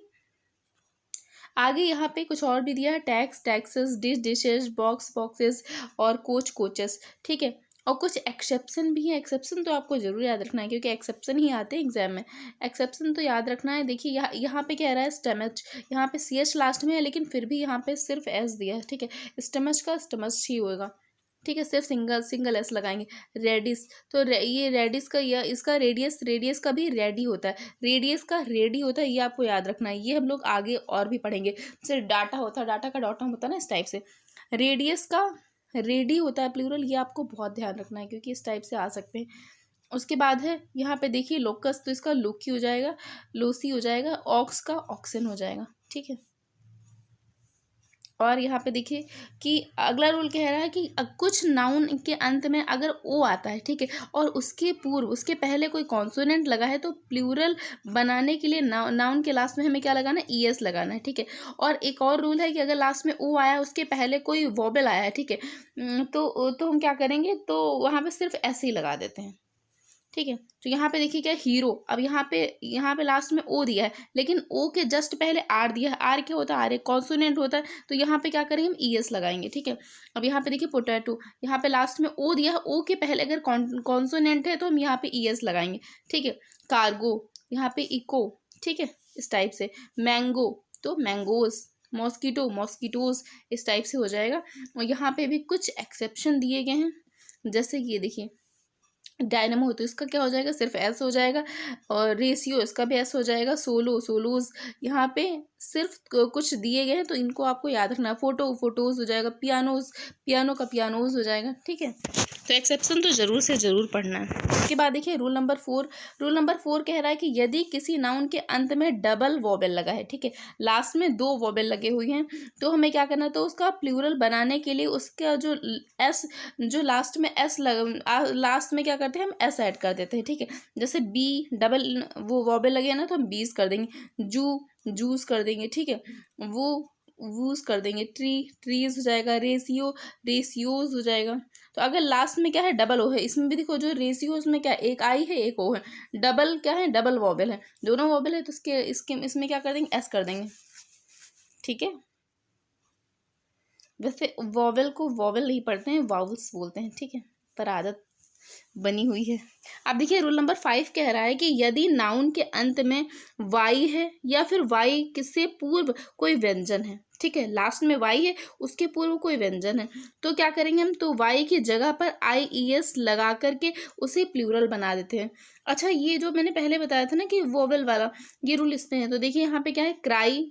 आगे यहाँ पे कुछ और भी दिया है, tax, taxes, dish, dishes, box, boxes और कोच, कोचेस, ठीक है। और कुछ एक्सेप्शन भी है। एक्सेप्शन तो आपको जरूर याद रखना है क्योंकि एक्सेप्शन ही आते हैं एग्जाम में। एक्सेप्शन तो याद रखना है। देखिए यहाँ पे कह रहा है स्टमच, यहाँ पे सी एच लास्ट में है लेकिन फिर भी यहाँ पे सिर्फ एस दिया है, ठीक है। स्टमच का स्टमच ही होगा, ठीक है, सिर्फ सिंगल एस लगाएंगे। रेडिस, तो ये रेडिस का, या इसका रेडियस का भी रेडी होता है, रेडियस का रेडी होता है, ये आपको याद रखना है। ये हम लोग आगे और भी पढ़ेंगे। सिर्फ डाटा होता है, डाटा का डॉटम होता है ना, इस टाइप से। रेडियस का रेडी होता है प्लूरल, ये आपको बहुत ध्यान रखना है क्योंकि इस टाइप से आ सकते हैं। उसके बाद है यहाँ पे देखिए लोकस, तो इसका लोकी हो जाएगा, लोसी हो जाएगा, ऑक्स का ऑक्सन हो जाएगा, ठीक है। और यहाँ पे देखिए कि अगला रूल कह रहा है कि कुछ नाउन के अंत में अगर ओ आता है, ठीक है, और उसके पूर्व, उसके पहले कोई कॉन्सोनेंट लगा है, तो प्लूरल बनाने के लिए नाउन के लास्ट में हमें क्या लगाना है, ई एस लगाना है, ठीक है। और एक और रूल है कि अगर लास्ट में ओ आया, उसके पहले कोई वोबल आया है, ठीक है, तो हम क्या करेंगे, तो वहाँ पे सिर्फ ऐसे ही लगा देते हैं, ठीक है। तो यहाँ पे देखिए क्या हीरो, अब यहाँ पे लास्ट में ओ दिया है लेकिन ओ के जस्ट पहले आर दिया है। आर क्या होता है, आर एक कॉन्सोनेंट होता है, तो यहाँ पे क्या करेंगे, हम ई एस लगाएंगे, ठीक है। अब यहाँ पे देखिए पोटैटो, यहाँ पे लास्ट में ओ दिया है, ओ के पहले अगर कॉन्सोनेंट है तो हम यहाँ पे ई एस लगाएंगे, ठीक है। कार्गो, यहाँ पे इको, ठीक है, इस टाइप से। मैंगो, तो मैंगोज। मॉस्किटो, मॉस्किटोज, इस टाइप से हो जाएगा। और यहाँ पे भी कुछ एक्सेप्शन दिए गए हैं, जैसे कि ये देखिए डायनमो, तो इसका क्या हो जाएगा, सिर्फ एस हो जाएगा। और रेशियो, इसका भी एस हो जाएगा। सोलो, सोलोज, यहाँ पे सिर्फ कुछ दिए गए हैं तो इनको आपको याद रखना। फोटो, फोटोज हो जाएगा। पियानोज, पियानो का पियानोज हो जाएगा, ठीक है। तो एक्सेप्शन तो जरूर से जरूर पढ़ना है। उसके बाद देखिए रूल नंबर 4। रूल नंबर 4 कह रहा है कि यदि किसी नाउन के अंत में डबल वोबल लगा है, ठीक है, लास्ट में 2 वोबल लगे हुए हैं, तो हमें क्या करना है, तो उसका प्लूरल बनाने के लिए उसका जो एस, जो लास्ट में एस लास्ट में क्या करते हैं, हम एस ऐड कर देते हैं, ठीक है। जैसे बी डबल वो वोबल लगे ना, तो हम बीस कर देंगे। जूस कर देंगे, ठीक है। वो वूज कर देंगे। ट्रीज हो जाएगा। रेशियोज हो जाएगा। तो अगर लास्ट में क्या है, डबल ओ है, इसमें भी देखो जो रेशियो, उसमें क्या एक आई है एक ओ है, डबल क्या है, डबल वॉबल है, दोनों वॉबल है, तो इसके इसमें क्या कर देंगे, एस कर देंगे, ठीक है। वैसे वॉवल को वॉवल नहीं पढ़ते हैं, वावल्स बोलते हैं, ठीक है, पर आदत बनी हुई है। अब देखिए रूल नंबर 5 कह रहा है कि यदि नाउन के अंत में वाई है या फिर वाई किससे पूर्व कोई व्यंजन है, ठीक है, लास्ट में वाई है, उसके पूर्व कोई व्यंजन है, तो क्या करेंगे हम, तो वाई की जगह पर आई ई एस लगा करके उसे प्लूरल बना देते हैं। अच्छा, ये जो मैंने पहले बताया था ना कि वोवेल वाला, ये रूल इसमें है। तो देखिए यहाँ पे क्या है, क्राई,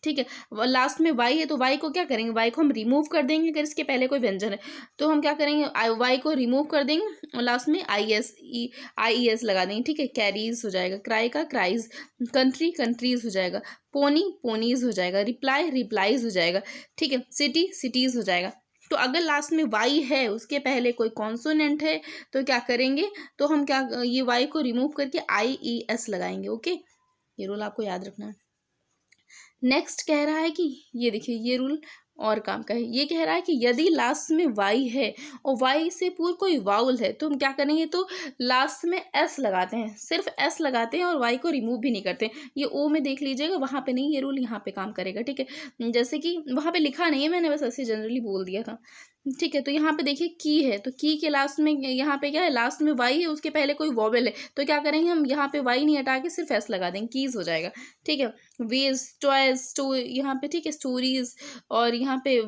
ठीक है, लास्ट में वाई है, तो वाई को क्या करेंगे, वाई को हम रिमूव कर देंगे अगर इसके पहले कोई व्यंजन है, तो हम क्या करेंगे, वाई को रिमूव कर देंगे और लास्ट में आई ई एस लगा देंगे, ठीक है। कैरीज हो जाएगा, क्राई का क्राइज। कंट्री, कंट्रीज हो जाएगा। पोनी, पोनीज हो जाएगा। रिप्लाई, रिप्लाईज हो जाएगा, ठीक है। सिटी, सिटीज हो जाएगा। तो अगर लास्ट में वाई है, उसके पहले कोई कॉन्सोनेंट है, तो क्या करेंगे, तो हम क्या, ये वाई को रिमूव करके आई ई एस लगाएंगे, ओके। ये रूल आपको याद रखना है। नेक्स्ट कह रहा है कि ये देखिए, ये रूल और काम का है। ये कह रहा है कि यदि लास्ट में वाई है और वाई से पूर्व कोई वाउल है, तो हम क्या करेंगे, तो लास्ट में एस लगाते हैं, सिर्फ एस लगाते हैं और वाई को रिमूव भी नहीं करते। ये ओ में देख लीजिएगा, वहाँ पे नहीं, ये रूल यहाँ पे काम करेगा, ठीक है। जैसे कि वहाँ पे लिखा नहीं है, मैंने बस ऐसे जनरली बोल दिया था, ठीक है। तो यहाँ पे देखिए की है, तो की के लास्ट में यहाँ पे क्या है, लास्ट में वाई है, उसके पहले कोई वॉवेल है, तो क्या करेंगे हम, यहाँ पे वाई नहीं हटा के सिर्फ एस लगा देंगे, कीज हो जाएगा, ठीक है। वेज, टॉयज, यहाँ पे, ठीक है, स्टोरीज, और यहाँ पे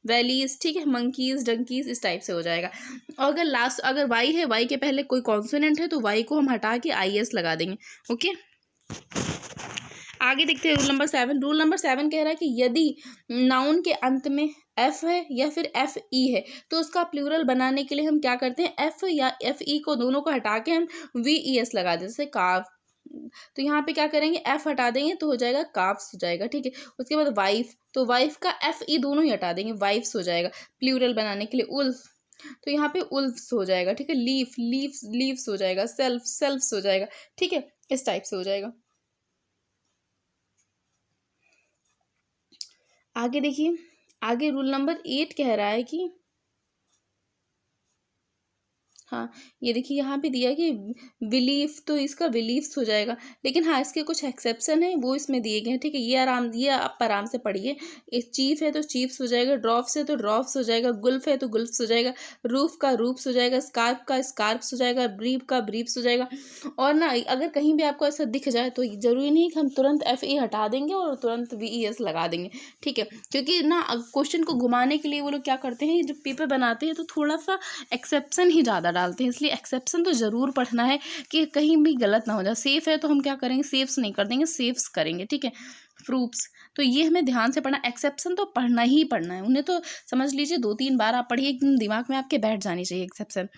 वैलीज, ठीक है, मंकीज, डंकीज, इस टाइप से हो जाएगा। और अगर वाई है, वाई के पहले कोई कॉन्सोनेंट है, तो वाई को हम हटा के आई एस लगा देंगे, ओके। आगे देखते हैं रूल नंबर 7। रूल नंबर 7 कह रहा है कि यदि नाउन के अंत में एफ है या फिर एफ ई है, तो उसका प्लूरल बनाने के लिए हम क्या करते हैं, एफ या एफ ई को, दोनों को हटा के हम वी ई एस लगा देते, जैसे काव। तो यहाँ पे क्या करेंगे, एफ हटा देंगे तो हो जाएगा काफ्स हो जाएगा, ठीक है। उसके बाद वाइफ, तो वाइफ का एफ ई दोनों ही हटा देंगे, वाइफ्स हो जाएगा। प्लूरल बनाने के लिए उल्फ, तो यहाँ पे उल्फ्स हो जाएगा, ठीक है। लीफ, लीव्स हो जाएगा। सेल्फ, सेल्फ्स हो जाएगा, ठीक है, इस टाइप से हो जाएगा। आगे देखिए, आगे रूल नंबर 8 कह रहा है कि हाँ, ये देखिए यहाँ पे दिया है कि बिलीफ, तो इसका बिलीफ्स हो जाएगा। लेकिन हाँ, इसके कुछ एक्सेप्शन है, वो इसमें दिए गए हैं, ठीक है। ये आप आराम से पढ़िए। चीफ है तो चीफ्स हो जाएगा, ड्रॉफ्स है तो ड्रॉफ्स हो जाएगा, गुल्फ है तो गुल्फ्स हो जाएगा, रूफ का रूफ्स हो जाएगा, स्कार्फ का स्कार्फ्स हो जाएगा, ब्रीफ का ब्रीफ्स हो जाएगा। और ना अगर कहीं भी आपको ऐसा दिख जाए तो जरूरी नहीं कि हम तुरंत FE हटा देंगे और तुरंत VES लगा देंगे, ठीक है। क्योंकि ना क्वेश्चन को घुमाने के लिए वो लोग क्या करते हैं, जब पेपर बनाते हैं तो थोड़ा सा एक्सेप्शन ही ज़्यादा डालते हैं, इसलिए एक्सेप्शन तो ज़रूर पढ़ना है कि कहीं भी गलत ना हो जाए। सेफ है तो हम क्या करेंगे, सेफ्स नहीं कर देंगे, सेफ्स करेंगे, ठीक है। प्रूफ्स, तो ये हमें ध्यान से पढ़ना, एक्सेप्शन तो पढ़ना ही पढ़ना है, उन्हें तो समझ लीजिए 2-3 बार आप पढ़िए, एकदम दिमाग में आपके बैठ जानी चाहिए एक्सेप्शन,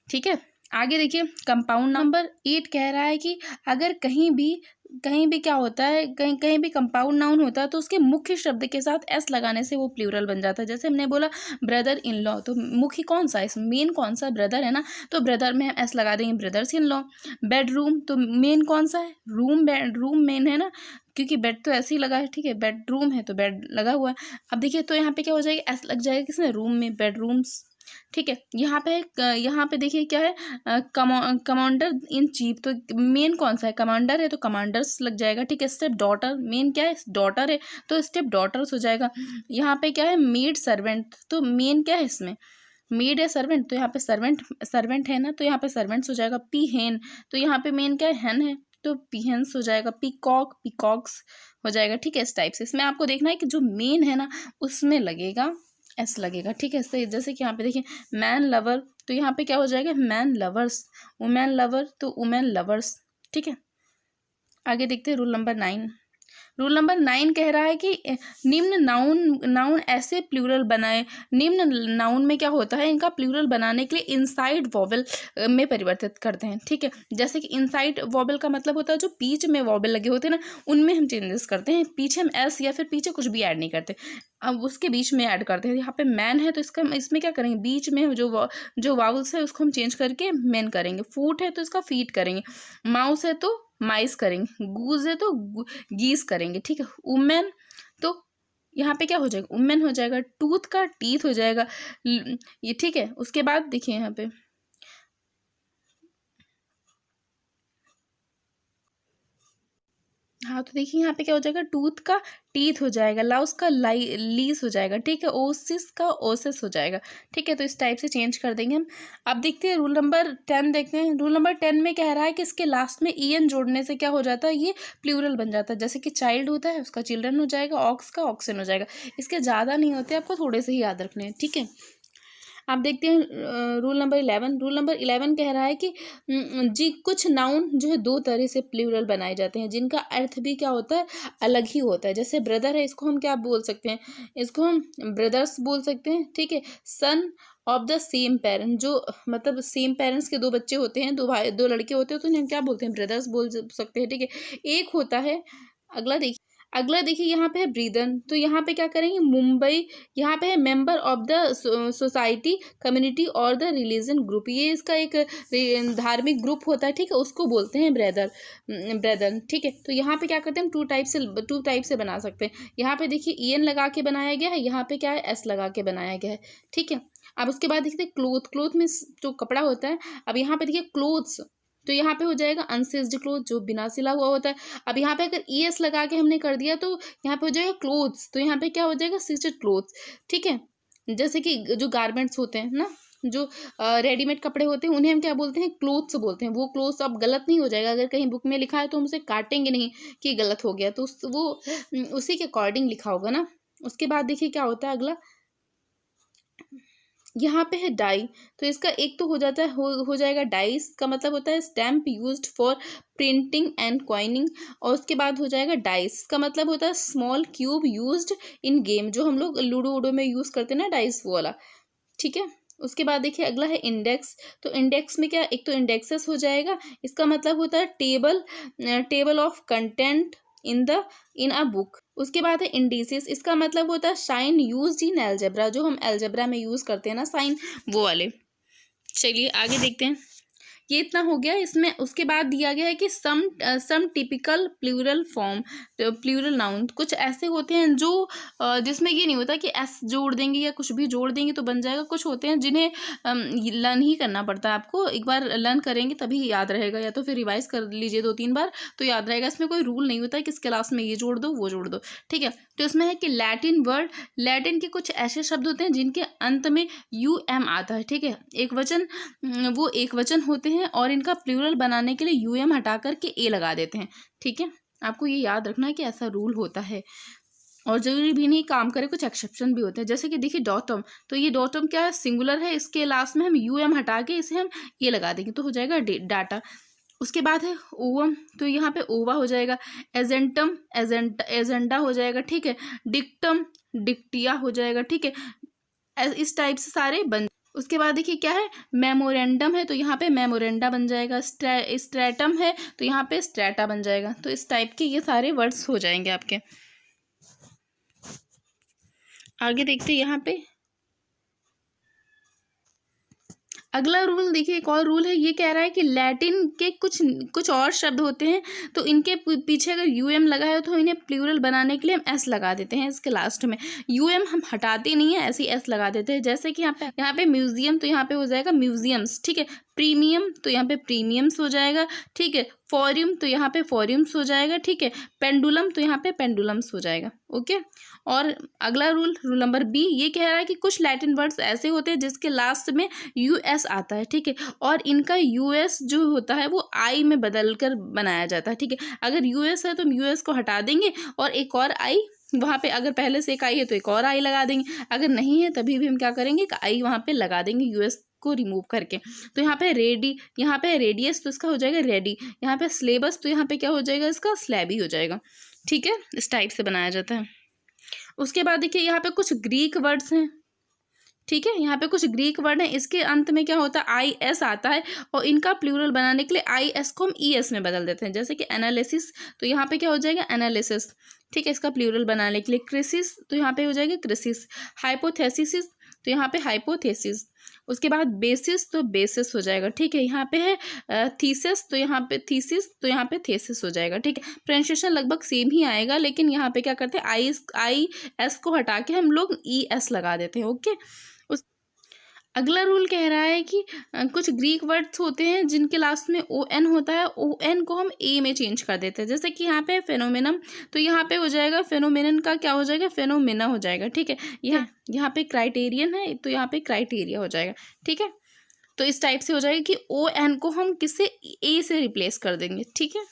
ठीक है। आगे देखिए, कंपाउंड नंबर 8 कह रहा है कि अगर कहीं भी क्या होता है, कहीं भी कंपाउंड नाउन होता है तो उसके मुख्य शब्द के साथ S लगाने से वो प्लूरल बन जाता है। जैसे हमने बोला ब्रदर इन लॉ, तो मुख्य कौन सा है, मेन कौन सा, ब्रदर है ना, तो ब्रदर में हम S लगा देंगे, ब्रदर्स इन लॉ। बेडरूम, तो मेन कौन सा है, रूम मेन है ना, क्योंकि बेड तो ऐसे ही लगा है, ठीक है, बेडरूम है तो बेड लगा हुआ है। अब देखिए तो यहाँ पे क्या हो जाएगा, S लग जाएगा किसमें, रूम में, बेडरूम्स, ठीक है। यहाँ पे देखिए क्या है, कमांडर इन चीफ, तो मेन कौन सा है, कमांडर है तो कमांडर्स लग जाएगा, ठीक है। स्टेप डॉटर, मेन क्या है, डॉटर है तो स्टेप डॉटर्स हो जाएगा। यहाँ पे क्या है, मेड सर्वेंट, तो मेन क्या है इसमें, मेड है सर्वेंट, तो यहाँ पे सर्वेंट है ना, तो यहाँ पे सर्वेंट्स हो जाएगा। पी हेन, तो यहाँ पे मेन क्या है, हेन है तो पीहेंस हो जाएगा। पीकॉक, पीकॉक्स हो जाएगा, ठीक है। इस टाइप से इसमें आपको देखना है कि जो मेन है ना उसमें लगेगा S लगेगा, ठीक है। सही, जैसे कि यहाँ पे देखिए मैन लवर, तो यहाँ पे क्या हो जाएगा, मैन लवर्स, वुमेन लवर तो वुमेन लवर्स, ठीक है। आगे देखते हैं रूल नंबर 9। रूल नंबर 9 कह रहा है कि निम्न नाउन ऐसे प्लूरल बनाए, निम्न नाउन में क्या होता है, इनका प्लूरल बनाने के लिए इनसाइड वॉवेल में परिवर्तित करते हैं, ठीक है। जैसे कि इनसाइड वॉवेल का मतलब होता है जो बीच में वॉवेल लगे होते हैं ना, उनमें हम चेंजेस करते हैं, पीछे हम S या फिर पीछे कुछ भी ऐड नहीं करते, अब उसके बीच में ऐड करते हैं। यहाँ पे मैन है तो इसमें क्या करेंगे, बीच में जो वावल्स है उसको हम चेंज करके मैन करेंगे। फूट है तो इसका फीट करेंगे। माउस है तो माइस करेंगे। गूज है तो गीस करेंगे, ठीक है। वुमेन, तो यहाँ पे क्या हो जाएगा, वुमेन हो जाएगा। टूथ का टीथ हो जाएगा, ये ठीक है। उसके बाद देखिए यहाँ पे हाँ, तो देखिए यहाँ पे क्या हो जाएगा, टूथ का टीथ हो जाएगा, लाउस का लीस हो जाएगा, ठीक है। ओसिस का ओसिस हो जाएगा, ठीक है। तो इस टाइप से चेंज कर देंगे हम। अब देखते हैं रूल नंबर 10, देखते हैं। रूल नंबर 10 में कह रहा है कि इसके लास्ट में EN जोड़ने से क्या हो जाता है, ये प्लूरल बन जाता है। जैसे कि चाइल्ड होता है उसका चिल्ड्रन हो जाएगा, ऑक्स का ऑक्सन हो जाएगा। इसके ज़्यादा नहीं होते, आपको थोड़े से ही याद रखने हैं, ठीक है। आप देखते हैं रूल नंबर 11। रूल नंबर 11 कह रहा है कि जी कुछ नाउन जो है 2 तरह से प्लूरल बनाए जाते हैं, जिनका अर्थ भी क्या होता है, अलग ही होता है। जैसे ब्रदर है, इसको हम क्या बोल सकते हैं, इसको हम ब्रदर्स बोल सकते हैं, ठीक है। Son of the same parent, जो मतलब सेम पेरेंट्स के 2 बच्चे होते हैं, 2 लड़के होते हैं, तो उन्हें क्या बोलते हैं, ब्रदर्स बोल सकते हैं, ठीक है। एक होता है, अगला देखिए यहाँ पे है ब्रीदन, तो यहाँ पे क्या करेंगे, मुंबई, यहाँ पे है member of the society, community और द रिलीजन ग्रुप, ये इसका एक धार्मिक ग्रुप होता है, ठीक है, उसको बोलते हैं ब्रदर, ठीक है। तो यहाँ पे क्या करते हैं हम, टू टाइप से बना सकते हैं। यहाँ पे देखिए EN लगा के बनाया गया है, यहाँ पे क्या है, S लगा के बनाया गया है, ठीक है। अब उसके बाद देखते हैं क्लोथ में जो कपड़ा होता है। अब यहाँ पे देखिए क्लोथ्स, तो यहाँ पे हो जाएगा अनस्टिच्ड क्लोथ, जो बिना सिला हुआ होता है। अब यहाँ पे अगर ES लगा के हमने कर दिया तो यहाँ पे हो जाएगा क्लोथ्स, तो यहाँ पे क्या हो जाएगा, स्टिच्ड क्लोथ्स, ठीक है। जैसे कि जो गारमेंट्स होते हैं ना, जो रेडीमेड कपड़े होते हैं, उन्हें हम क्या बोलते हैं, क्लोथ्स बोलते हैं। वो क्लोथ्स अब गलत नहीं हो जाएगा, अगर कहीं बुक में लिखा है तो हम उसे काटेंगे नहीं कि गलत हो गया, तो वो उसी के अकॉर्डिंग लिखा होगा ना। उसके बाद देखिए क्या होता है अगला, यहाँ पे है डाई, तो इसका एक तो हो जाता है, हो जाएगा डाइस, का मतलब होता है stamp used for printing and coining. और उसके बाद हो जाएगा डाइस, का मतलब होता है small cube used in game, जो हम लोग लूडो वूडो में यूज़ करते हैं ना, डाइस वो वाला, ठीक है। उसके बाद देखिए अगला है इंडेक्स, तो इंडेक्स में क्या, एक तो इंडेक्सेस हो जाएगा, इसका मतलब होता है table of content in a book. उसके बाद है इंडिसेस, इसका मतलब होता है साइन यूज्ड इन अलजेब्रा, जो हम अलजेब्रा में यूज करते हैं ना साइन, वो वाले। चलिए आगे देखते हैं। ये इतना हो गया इसमें। उसके बाद दिया गया है कि some typical plural form, plural noun कुछ ऐसे होते हैं जो जिसमें ये नहीं होता कि एस जोड़ देंगे या कुछ भी जोड़ देंगे तो बन जाएगा। कुछ होते हैं जिन्हें लर्न ही करना पड़ता है, आपको एक बार लर्न करेंगे तभी याद रहेगा, या तो फिर रिवाइज कर लीजिए 2-3 बार तो याद रहेगा। इसमें कोई रूल नहीं होता है कि इस क्लास में ये जोड़ दो वो जोड़ दो, ठीक है। तो इसमें है कि लैटिन वर्ड, लैटिन के कुछ ऐसे शब्द होते हैं जिनके अंत में UM आता है, ठीक है। वो एक वचन होते हैं और इनका प्लूरल बनाने के लिए UM हटा करके A लगा देते हैं, ठीक है। आपको ये याद रखना है कि ऐसा रूल होता है और जरूरी भी नहीं काम करे, कुछ एक्सेप्शन भी होते हैं। जैसे कि देखिए डॉटम, तो ये डॉटम क्या है, सिंगुलर है, इसके लास्ट में हम UM हटा के इसे हम A लगा देंगे तो हो जाएगा डाटा। उसके बाद है ओवम, तो यहाँ पे ओवा हो जाएगा। एजेंटम, एजेंडा हो जाएगा, ठीक है। डिक्टम, डिक्टिया हो जाएगा, ठीक है। इस टाइप से सारे बन। उसके बाद देखिए क्या है, मेमोरेंडम है तो यहाँ पे मेमोरेंडा बन जाएगा। स्ट्रेटम है तो यहाँ पे स्ट्रेटा बन जाएगा। तो इस टाइप के ये सारे वर्ड्स हो जाएंगे आपके। आगे देखते हैं यहाँ पे अगला रूल। देखिए एक और रूल है, ये कह रहा है कि लैटिन के कुछ और शब्द होते हैं तो इनके पीछे अगर UM लगा है तो इन्हें प्लूरल बनाने के लिए हम S लगा देते हैं इसके लास्ट में। UM हम हटाते नहीं है, ऐसे ही S लगा देते हैं। जैसे कि यहाँ पे म्यूजियम तो यहाँ पे हो जाएगा म्यूजियम्स, ठीक है। प्रीमियम तो यहाँ पे प्रीमियम्स हो जाएगा, ठीक है। फॉरियम तो यहाँ पे फॉरियम्स हो जाएगा, ठीक है। पेंडुलम तो यहाँ पे पेंडुलम्स हो जाएगा, ओके। और अगला रूल नंबर B, ये कह रहा है कि कुछ लैटिन वर्ड्स ऐसे होते हैं जिसके लास्ट में US आता है, ठीक है। और इनका US जो होता है वो I में बदल कर बनाया जाता है, ठीक है। अगर US है तो हम US को हटा देंगे और एक और I वहाँ पे, अगर पहले से एक I है तो एक और I लगा देंगे, अगर नहीं है तभी भी हम क्या करेंगे, एक I वहाँ पे लगा देंगे US को रिमूव करके। तो यहाँ पे यहाँ पे रेडियस तो इसका हो जाएगा रेडी, यहाँ पे सिलेबस तो यहाँ पे क्या हो जाएगा, इसका स्लैबी हो जाएगा, ठीक है। इस टाइप से बनाया जाता है। उसके बाद देखिए यहाँ पे कुछ ग्रीक वर्ड्स हैं, ठीक है। यहाँ पे कुछ ग्रीक वर्ड हैं, इसके अंत में क्या होता है, IS आता है और इनका प्लूरल बनाने के लिए IS को हम ES में बदल देते हैं। जैसे कि एनालिसिस तो यहाँ पे क्या हो जाएगा, एनालिसिस, ठीक है। इसका प्लूरल बनाने के लिए क्रिसिस तो यहाँ पे हो जाएगा क्रिसिस। हाइपोथेसिस तो यहाँ पे हाइपोथेसिस। उसके बाद बेसिस तो बेसिस हो जाएगा, ठीक है। यहाँ पे है थीसिस तो यहाँ पे थीसिस तो यहाँ पे थेसिस हो जाएगा, ठीक है। प्रोनाउंसिएशन लगभग सेम ही आएगा, लेकिन यहाँ पे क्या करते हैं, IS को हटा के हम लोग ES लगा देते हैं, ओके। अगला रूल कह रहा है कि कुछ ग्रीक वर्ड्स होते हैं जिनके लास्ट में ON होता है, ON को हम A में चेंज कर देते हैं। जैसे कि यहाँ पे फेनोमेनम तो यहाँ पे हो जाएगा, फेनोमेनन का क्या हो जाएगा, फेनोमेना हो जाएगा, ठीक है। यहाँ पे क्राइटेरियन है तो यहाँ पे क्राइटेरिया हो जाएगा, ठीक है। तो इस टाइप से हो जाएगा कि ON को हम किससे, A से रिप्लेस कर देंगे, ठीक है।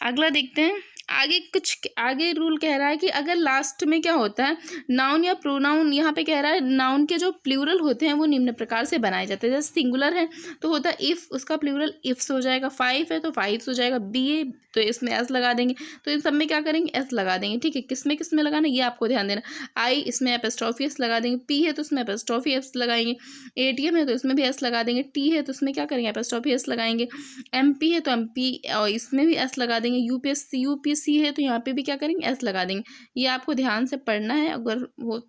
अगला देखते हैं आगे रूल कह रहा है कि अगर लास्ट में क्या होता है, नाउन या प्रोनाउन, यहाँ पे कह रहा है नाउन के जो प्लूरल होते हैं वो निम्न प्रकार से बनाए जाते हैं। जैसे सिंगुलर है तो होता है इफ़, उसका प्लूरल इफ्स हो जाएगा। 5 है तो 5 हो जाएगा। BA तो इसमें S लगा देंगे। तो इन सब में क्या करेंगे, S लगा देंगे, ठीक है। किस में लगाना ये आपको ध्यान देना। I इसमें एपोस्ट्रोफी S लगा देंगे। P है तो इसमें एपोस्ट्रोफी S लगाएंगे। ATM है तो इसमें भी S लगा देंगे। T है तो इसमें क्या करेंगे, एपोस्ट्रोफी S लगाएंगे। MP है तो MP और इसमें भी S लगा देंगे। UPC है तो यहाँ पे भी क्या करेंगे, S लगा देंगे। ये आपको ध्यान से पढ़ना है। अगर वो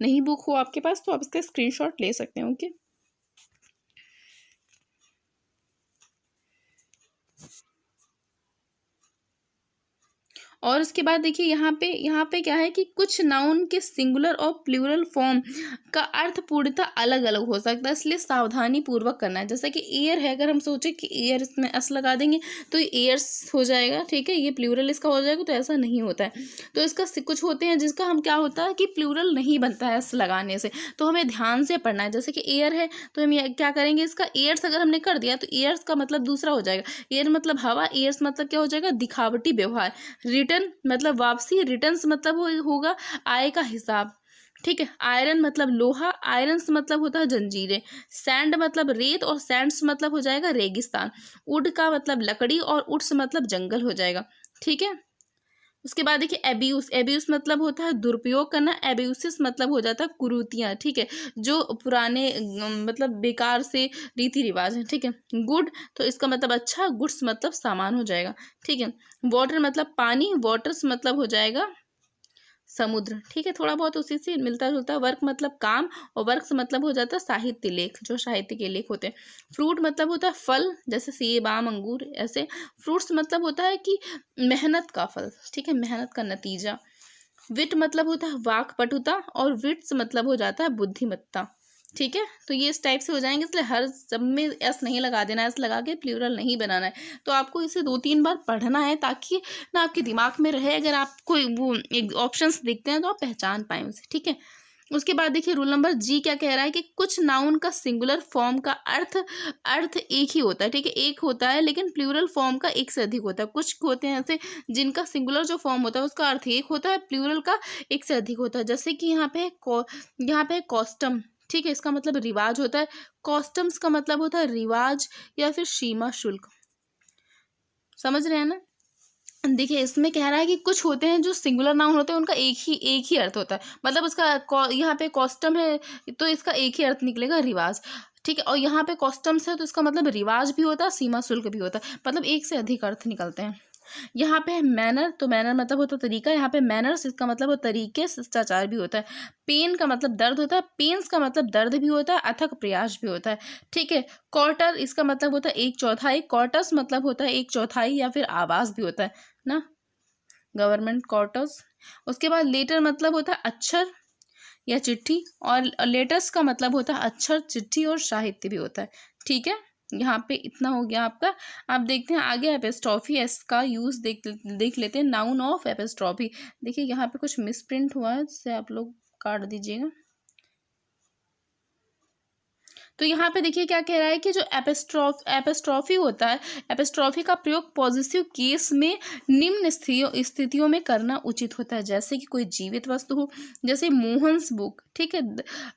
नहीं बुक हो आपके पास तो आप इसका स्क्रीनशॉट ले सकते हैं, ओके। और उसके बाद देखिए यहाँ पे क्या है कि कुछ नाउन के सिंगुलर और प्लूरल फॉर्म का अर्थ पूर्णतः अलग अलग हो सकता है, इसलिए सावधानी पूर्वक करना है। जैसे कि एयर है, अगर हम सोचे कि एयर इसमें एस लगा देंगे तो ये एयर्स हो जाएगा, ठीक है। ये प्लूरल इसका हो जाएगा, तो ऐसा नहीं होता है। तो इसका कुछ होते हैं जिसका हम क्या होता है कि प्लूरल नहीं बनता है एस लगाने से, तो हमें ध्यान से पढ़ना है। जैसे कि एयर है तो हम क्या करेंगे, इसका एयर्स अगर हमने कर दिया तो एयर्स का मतलब दूसरा हो जाएगा। एयर मतलब हवा, एयर्स मतलब क्या हो जाएगा, दिखावटी व्यवहार। रिटर्न मतलब वापसी, रिटर्न्स मतलब होगा आय का हिसाब, ठीक है। आयरन मतलब लोहा, आयरन्स मतलब होता है जंजीरें। सैंड मतलब रेत और सैंड्स मतलब हो जाएगा रेगिस्तान। वुड का मतलब लकड़ी और वुड्स मतलब जंगल हो जाएगा, ठीक है। उसके बाद देखिए एब्यूस मतलब होता है दुरुपयोग करना। एब्यूसिस मतलब हो जाता है कुरीतियाँ, ठीक है, जो पुराने मतलब बेकार से रीति रिवाज हैं, ठीक है। गुड तो इसका मतलब अच्छा, गुड्स मतलब सामान हो जाएगा, ठीक है। वाटर मतलब पानी, वाटर्स मतलब हो जाएगा समुद्र, ठीक है, थोड़ा बहुत उसी से मिलता जुलता। वर्क मतलब काम, और वर्क्स मतलब हो जाता है साहित्य लेख, जो साहित्य के लेख होते हैं। फ्रूट मतलब होता है फल, जैसे सेब आम अंगूर ऐसे। फ्रूट्स मतलब होता है कि मेहनत का फल, ठीक है, मेहनत का नतीजा। विट मतलब होता है वाक्पटुता, और विट्स मतलब हो जाता है बुद्धिमत्ता, ठीक है। तो ये इस टाइप से हो जाएंगे, इसलिए हर सब में एस नहीं लगा देना, एस लगा के प्लूरल नहीं बनाना है। तो आपको इसे 2-3 बार पढ़ना है, ताकि ना आपके दिमाग में रहे, अगर आपको वो एक ऑप्शंस दिखते हैं तो आप पहचान पाएँ उसे, ठीक है। उसके बाद देखिए रूल नंबर जी क्या कह रहा है कि कुछ नाउन का सिंगुलर फॉर्म का अर्थ अर्थ एक ही होता है, ठीक है, एक होता है, लेकिन प्लूरल फॉर्म का एक से अधिक होता है। कुछ होते हैं ऐसे जिनका सिंगुलर जो फॉर्म होता है उसका अर्थ एक होता है, प्लूरल का एक से अधिक होता है। जैसे कि यहाँ पे कॉस्टम, ठीक है, इसका मतलब रिवाज होता है। कॉस्टम्स का मतलब होता है रिवाज या फिर सीमा शुल्क, समझ रहे हैं ना। देखिए इसमें कह रहा है कि कुछ होते हैं जो सिंगुलर नाउन होते हैं, उनका एक ही अर्थ होता है। मतलब उसका यहाँ पे कॉस्टम है तो इसका एक ही अर्थ निकलेगा, रिवाज, ठीक है। और यहाँ पे कॉस्टम्स है तो इसका मतलब रिवाज भी होता है, सीमा शुल्क भी होता है, मतलब एक से अधिक अर्थ निकलते हैं। यहाँ पे है मैनर, तो मैनर मतलब होता है तरीका। यहाँ पे मैनर्स, इसका मतलब वो तरीके, शिष्टाचार भी होता है। पेन का मतलब दर्द होता है, पेन्स का मतलब दर्द भी होता है, अथक प्रयास भी होता है, ठीक है। क्वार्टर, इसका मतलब होता है 1/4। क्वार्टर्स मतलब होता है 1/4 या फिर आवास भी होता है ना, गवर्नमेंट क्वार्टर्स। उसके बाद लेटर मतलब होता है अक्षर या चिट्ठी, और लेटर्स का मतलब होता है अक्षर, चिट्ठी और साहित्य भी होता है, ठीक है। यहाँ पे इतना हो गया आपका। आप देखते हैं आगे एपिस्ट्रॉफी, एस का यूज देख लेते हैं। नाउन ऑफ एपिस्ट्रॉफी, देखिए यहाँ पे कुछ मिसप्रिंट हुआ है, जिससे आप लोग काट दीजिएगा। तो यहाँ पे देखिए क्या कह रहा है कि जो एपिस्ट्रॉफी होता है, एपिस्ट्रॉफी का प्रयोग पॉजिटिव केस में निम्न स्थितियों में करना उचित होता है। जैसे कि कोई जीवित वस्तु हो, जैसे मोहन्स बुक, ठीक है,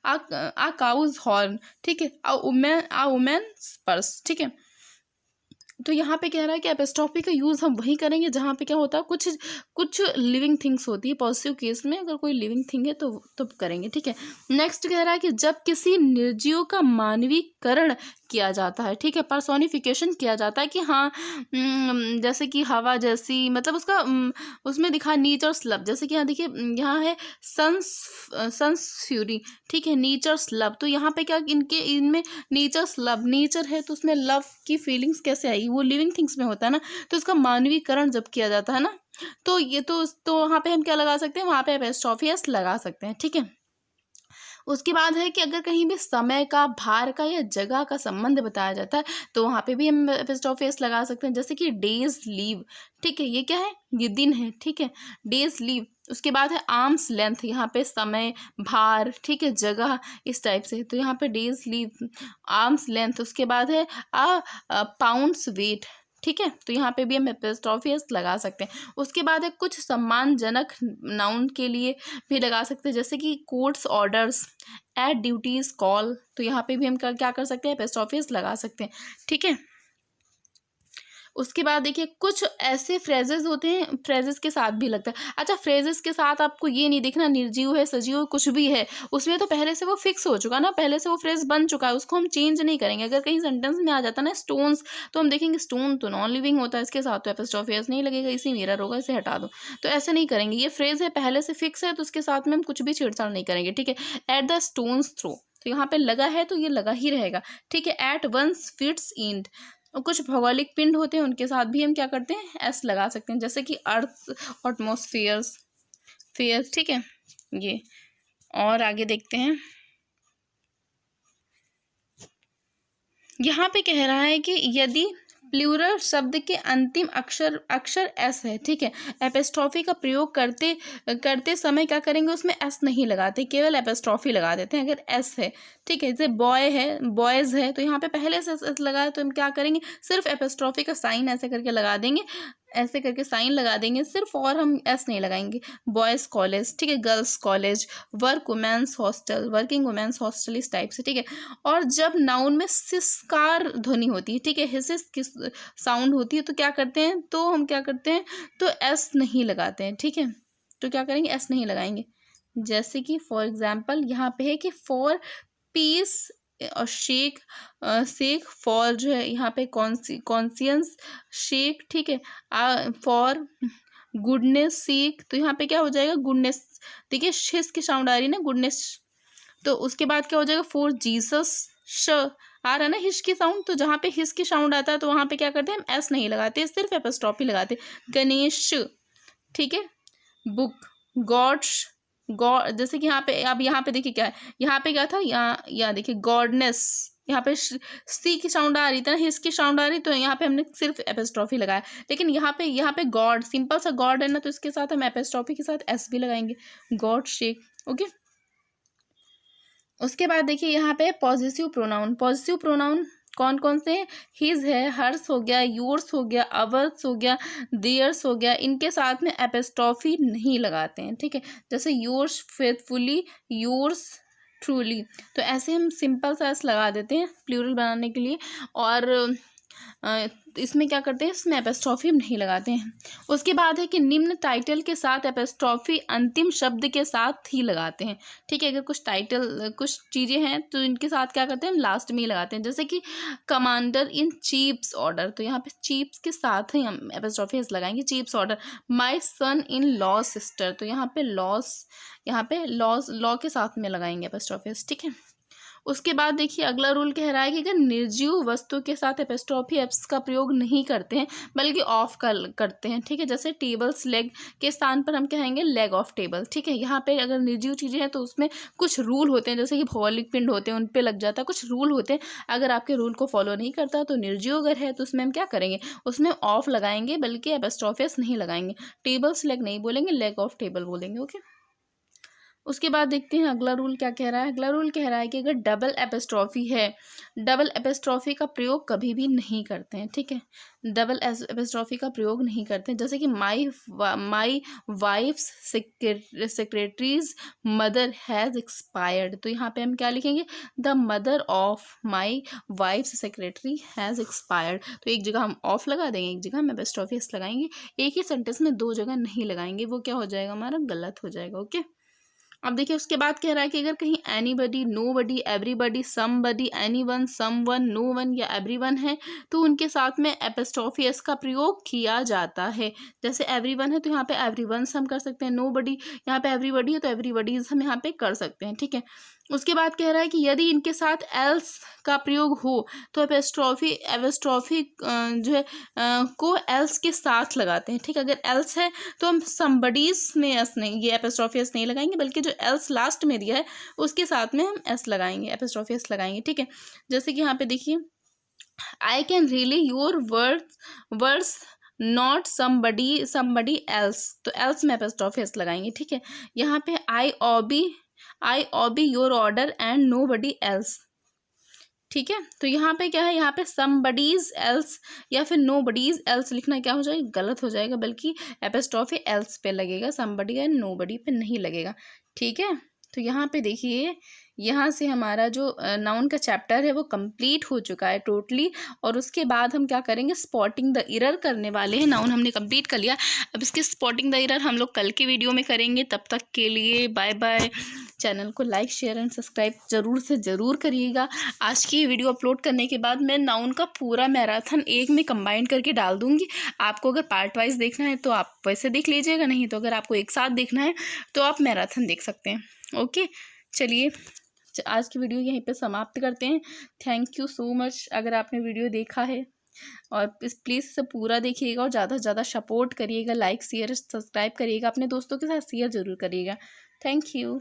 आ काउज हॉर्न, ठीक है, आ वुमेन्स पर्स, ठीक है। तो यहाँ पे कह रहा है कि एपिस्ट्रॉफी का यूज़ हम वही करेंगे जहाँ पे क्या होता है, कुछ कुछ लिविंग थिंग्स होती है। पॉजिटिव केस में अगर कोई लिविंग थिंग है तो तब करेंगे, ठीक है। नेक्स्ट कह रहा है कि जब किसी निर्जीव का मानवीकरण किया जाता है, ठीक है, पर्सोनिफिकेशन किया जाता है कि हाँ, जैसे कि हवा जैसी, मतलब उसका उसमें दिखा नेचर्स लव। जैसे कि यहाँ देखिए, यहाँ है सन्स फ्यूरी, ठीक है, नेचर्स लव। तो यहाँ पे क्या इनमें नेचर्स लव, नेचर है तो उसमें लव की फीलिंग्स कैसे आई, वो लिविंग थिंग्स में होता है ना। तो इसका मानवीकरण जब किया जाता है ना, तो ये तो वहाँ पे हम क्या लगा सकते हैं, वहाँ पे एपिस्ट्रॉफी एस लगा सकते हैं, ठीक है। उसके बाद है कि अगर कहीं भी समय का, भार का या जगह का संबंध बताया जाता है, तो वहाँ पे भी हम एपिस्ट्रॉफी एस लगा सकते हैं। जैसे कि डेज लीव, ठीक है, ये क्या है, ये दिन है, ठीक है, डेज लीव। उसके बाद है आर्म्स लेंथ, यहाँ पे समय, भार, ठीक है, जगह, इस टाइप से। तो यहाँ पे डेज लीव, आर्म्स लेंथ। उसके बाद है पाउंड्स वेट, ठीक है। तो यहाँ पे भी हम एपिस्ट्रॉफी एस लगा सकते हैं। उसके बाद है कुछ सम्मानजनक नाउन के लिए भी लगा सकते हैं, जैसे कि court's orders, at duty's call. तो यहाँ पे भी हम क्या कर सकते हैं, एपिस्ट्रॉफी एस लगा सकते हैं, ठीक है। उसके बाद देखिए कुछ ऐसे फ्रेजेस होते हैं, फ्रेजेस के साथ भी लगता है। अच्छा, फ्रेजेस के साथ आपको ये नहीं देखना निर्जीव है, सजीव कुछ भी है, उसमें तो पहले से वो फिक्स हो चुका ना, पहले से वो फ्रेज बन चुका है, उसको हम चेंज नहीं करेंगे। अगर कहीं सेंटेंस में आ जाता ना स्टोन्स, तो हम देखेंगे स्टोन तो नॉन लिविंग होता है, इसके साथ तो एपिस्ट्रॉफी एस नहीं लगेगा, इसी मिरर होगा, इसे हटा दो। तो ऐसे नहीं करेंगे, ये फ्रेज है पहले से फिक्स है, तो उसके साथ में हम कुछ भी छेड़छाड़ नहीं करेंगे, ठीक है। एट द स्टोन्स थ्रो, तो यहाँ पे लगा है तो ये लगा ही रहेगा, ठीक है। एट वंस फिट्स इंड, और कुछ भौगोलिक पिंड होते हैं उनके साथ भी हम क्या करते हैं, एस लगा सकते हैं। जैसे कि अर्थ, एटमॉस्फेयर्स, फेयर, ठीक है, ये। और आगे देखते हैं, यहाँ पे कह रहा है कि यदि प्लूरल शब्द के अंतिम अक्षर अक्षर एस है, ठीक है, एपिस्ट्रॉफी का प्रयोग करते करते समय क्या करेंगे, उसमें एस नहीं लगाते, केवल एपिस्ट्रॉफी लगा देते हैं अगर एस है, ठीक है। जैसे बॉय है, बॉयज़ है, तो यहाँ पे पहले से एस लगाए तो हम क्या करेंगे, सिर्फ एपिस्ट्रॉफी का साइन ऐसे करके लगा देंगे, ऐसे करके साइन लगा देंगे सिर्फ, और हम एस नहीं लगाएंगे। बॉयज़ कॉलेज, ठीक है, girls college, work women's hostel, working women's hostel, इस टाइप से, ठीक है। और जब नाउन में सिस्कार ध्वनि होती है, ठीक है, हिसिस की साउंड होती है, तो क्या करते हैं, तो हम क्या करते हैं, तो एस नहीं लगाते हैं, ठीक है। तो क्या करेंगे, एस नहीं लगाएंगे। जैसे कि फॉर एग्जाम्पल यहाँ पे है कि फॉर पीस और शेक, शेक फॉर जो है यहाँ पे कॉन्सियंस शेक, ठीक है, फॉर गुडनेस सीक, तो यहाँ पे क्या हो जाएगा गुडनेस, देखिए हिस की साउंड आ रही है ना गुडनेस, तो उसके बाद क्या हो जाएगा फॉर जीसस, श आ रहा है ना हिस की साउंड, तो जहाँ पे हिस की साउंड आता है तो वहाँ पे क्या करते हैं हम एस नहीं लगाते, सिर्फ एपोस्ट्रॉफी लगाते, गणेश, ठीक है। बुक, गॉड्स, गॉड, जैसे कि यहाँ पे अब यहाँ पे देखिए क्या है, यहाँ पे क्या था, यहाँ देखिए गॉडनेस, यहाँ पे सी की साउंड आ रही थी ना, हिस की साउंड आ रही, तो यहाँ पे हमने सिर्फ एपोस्ट्रॉफी लगाया, लेकिन यहाँ पे गॉड, सिंपल सा गॉड है ना, तो इसके साथ हम एपोस्ट्रॉफी के साथ एस भी लगाएंगे, गॉड शेक, ओके। उसके बाद देखिए यहाँ पे पॉजिटिव प्रोनाउन, पॉजिटिव प्रोनाउन कौन कौन से हैं, हिज है, हर्स हो गया, योर्स हो गया, अवर्स हो गया, देयर्स हो गया, इनके साथ में एपोस्ट्रॉफी नहीं लगाते हैं, ठीक है। जैसे योर्स फेथफुली, योर्स ट्रूली, तो ऐसे हम सिंपल सा एस लगा देते हैं प्लूरल बनाने के लिए, और इसमें क्या करते हैं, इसमें एपोस्ट्रॉफी नहीं लगाते हैं। उसके बाद है कि निम्न टाइटल के साथ एपोस्ट्रॉफी अंतिम शब्द के साथ ही लगाते हैं, ठीक है। अगर कुछ टाइटल कुछ चीज़ें हैं तो इनके साथ क्या करते हैं हम लास्ट में ही लगाते हैं, जैसे कि कमांडर इन चीफ्स ऑर्डर, तो यहाँ पे चीफ्स के साथ ही हम एपोस्ट्रॉफी लगाएंगे, chief's order. My son in law sister, तो यहाँ पे लॉस, यहाँ पे लॉ के साथ में लगाएंगे एपोस्ट्रॉफी, ठीक है। उसके बाद देखिए अगला रूल कह रहा है कि अगर निर्जीव वस्तु के साथ एपोस्ट्रॉफी एप्स का प्रयोग नहीं करते हैं बल्कि ऑफ करते हैं, ठीक है। जैसे टेबल्स लेग के स्थान पर हम कहेंगे लेग ऑफ टेबल, ठीक है। यहाँ पे अगर निर्जीव चीज़ें हैं तो उसमें कुछ रूल होते हैं, जैसे कि भौगोलिक पिंड होते हैं उन पे लग जाता है, कुछ रूल होते हैं, अगर आपके रूल को फॉलो नहीं करता तो निर्जीव अगर है तो उसमें हम क्या करेंगे, उसमें ऑफ लगाएंगे, बल्कि एपोस्ट्रॉफी एस नहीं लगाएंगे, टेबल्स लेग नहीं बोलेंगे, लेग ऑफ टेबल बोलेंगे, ओके। उसके बाद देखते हैं अगला रूल क्या कह रहा है। अगला रूल कह रहा है कि अगर डबल एपोस्ट्रॉफी है, डबल एपोस्ट्रॉफी का प्रयोग कभी भी नहीं करते हैं, ठीक है। डबल एपोस्ट्रॉफी का प्रयोग नहीं करते हैं, जैसे कि my wife's secretary's mother has expired, तो यहाँ पे हम क्या लिखेंगे, the mother of my wife's secretary has expired, तो एक जगह हम ऑफ लगा देंगे, एक जगह हम एपोस्ट्रॉफी लगाएंगे, एक ही सेंटेंस में दो जगह नहीं लगाएंगे, वो क्या हो जाएगा हमारा गलत हो जाएगा, ओके। अब देखिए उसके बाद कह रहा है कि अगर कहीं anybody, nobody, everybody, somebody, anyone, someone, no one या एवरीवन है तो उनके साथ में एपोस्ट्रॉफी एस का प्रयोग किया जाता है। जैसे एवरीवन है तो यहाँ पे एवरीवन्स हम कर सकते हैं, नोबडी यहाँ पे एवरीबडी है तो एवरीबडीज हम यहाँ पे कर सकते हैं, ठीक है। उसके बाद कह रहा है कि यदि इनके साथ एल्स का प्रयोग हो तो एपोस्ट्रॉफी जो है को एल्स के साथ लगाते हैं, ठीक है। अगर एल्स है तो हम समबडीज में एस नहीं, ये एपोस्ट्रॉफी एस नहीं लगाएंगे, बल्कि जो एल्स लास्ट में दिया है उसके साथ में हम एस लगाएंगे, एपोस्ट्रॉफी एस लगाएंगे, ठीक है। जैसे कि यहाँ पे देखिए I can really your words not somebody else, तो एल्स में एपोस्ट्रॉफी एस लगाएंगे, ठीक है। यहाँ पे I obey your order and nobody else, ठीक है। तो यहाँ पे क्या है, यहाँ पे समबडीज एल्स या फिर नो बडीज एल्स लिखना क्या हो जाएगा, गलत हो जाएगा, बल्कि एपोस्ट्रॉफी एल्स पे लगेगा, समबडी एंड नो बडी पे नहीं लगेगा, ठीक है। तो यहाँ पे देखिए यहाँ से हमारा जो नाउन का चैप्टर है वो कंप्लीट हो चुका है टोटली, और उसके बाद हम क्या करेंगे, स्पॉटिंग द एरर करने वाले हैं। नाउन हमने कंप्लीट कर लिया, अब इसके स्पॉटिंग द एरर हम लोग कल के वीडियो में करेंगे। तब तक के लिए बाय बाय। चैनल को लाइक शेयर एंड सब्सक्राइब ज़रूर से ज़रूर करिएगा। आज की वीडियो अपलोड करने के बाद मैं नाउन का पूरा मैराथन एक में कंबाइन करके डाल दूँगी। आपको अगर पार्ट वाइज देखना है तो आप वैसे देख लीजिएगा, नहीं तो अगर आपको एक साथ देखना है तो आप मैराथन देख सकते हैं, ओके। चलिए आज की वीडियो यहीं पे समाप्त करते हैं। थैंक यू सो मच अगर आपने वीडियो देखा है, और प्लीज़ इसे पूरा देखिएगा और ज़्यादा से ज़्यादा सपोर्ट करिएगा, लाइक शेयर सब्सक्राइब करिएगा, अपने दोस्तों के साथ शेयर ज़रूर करिएगा। Thank you.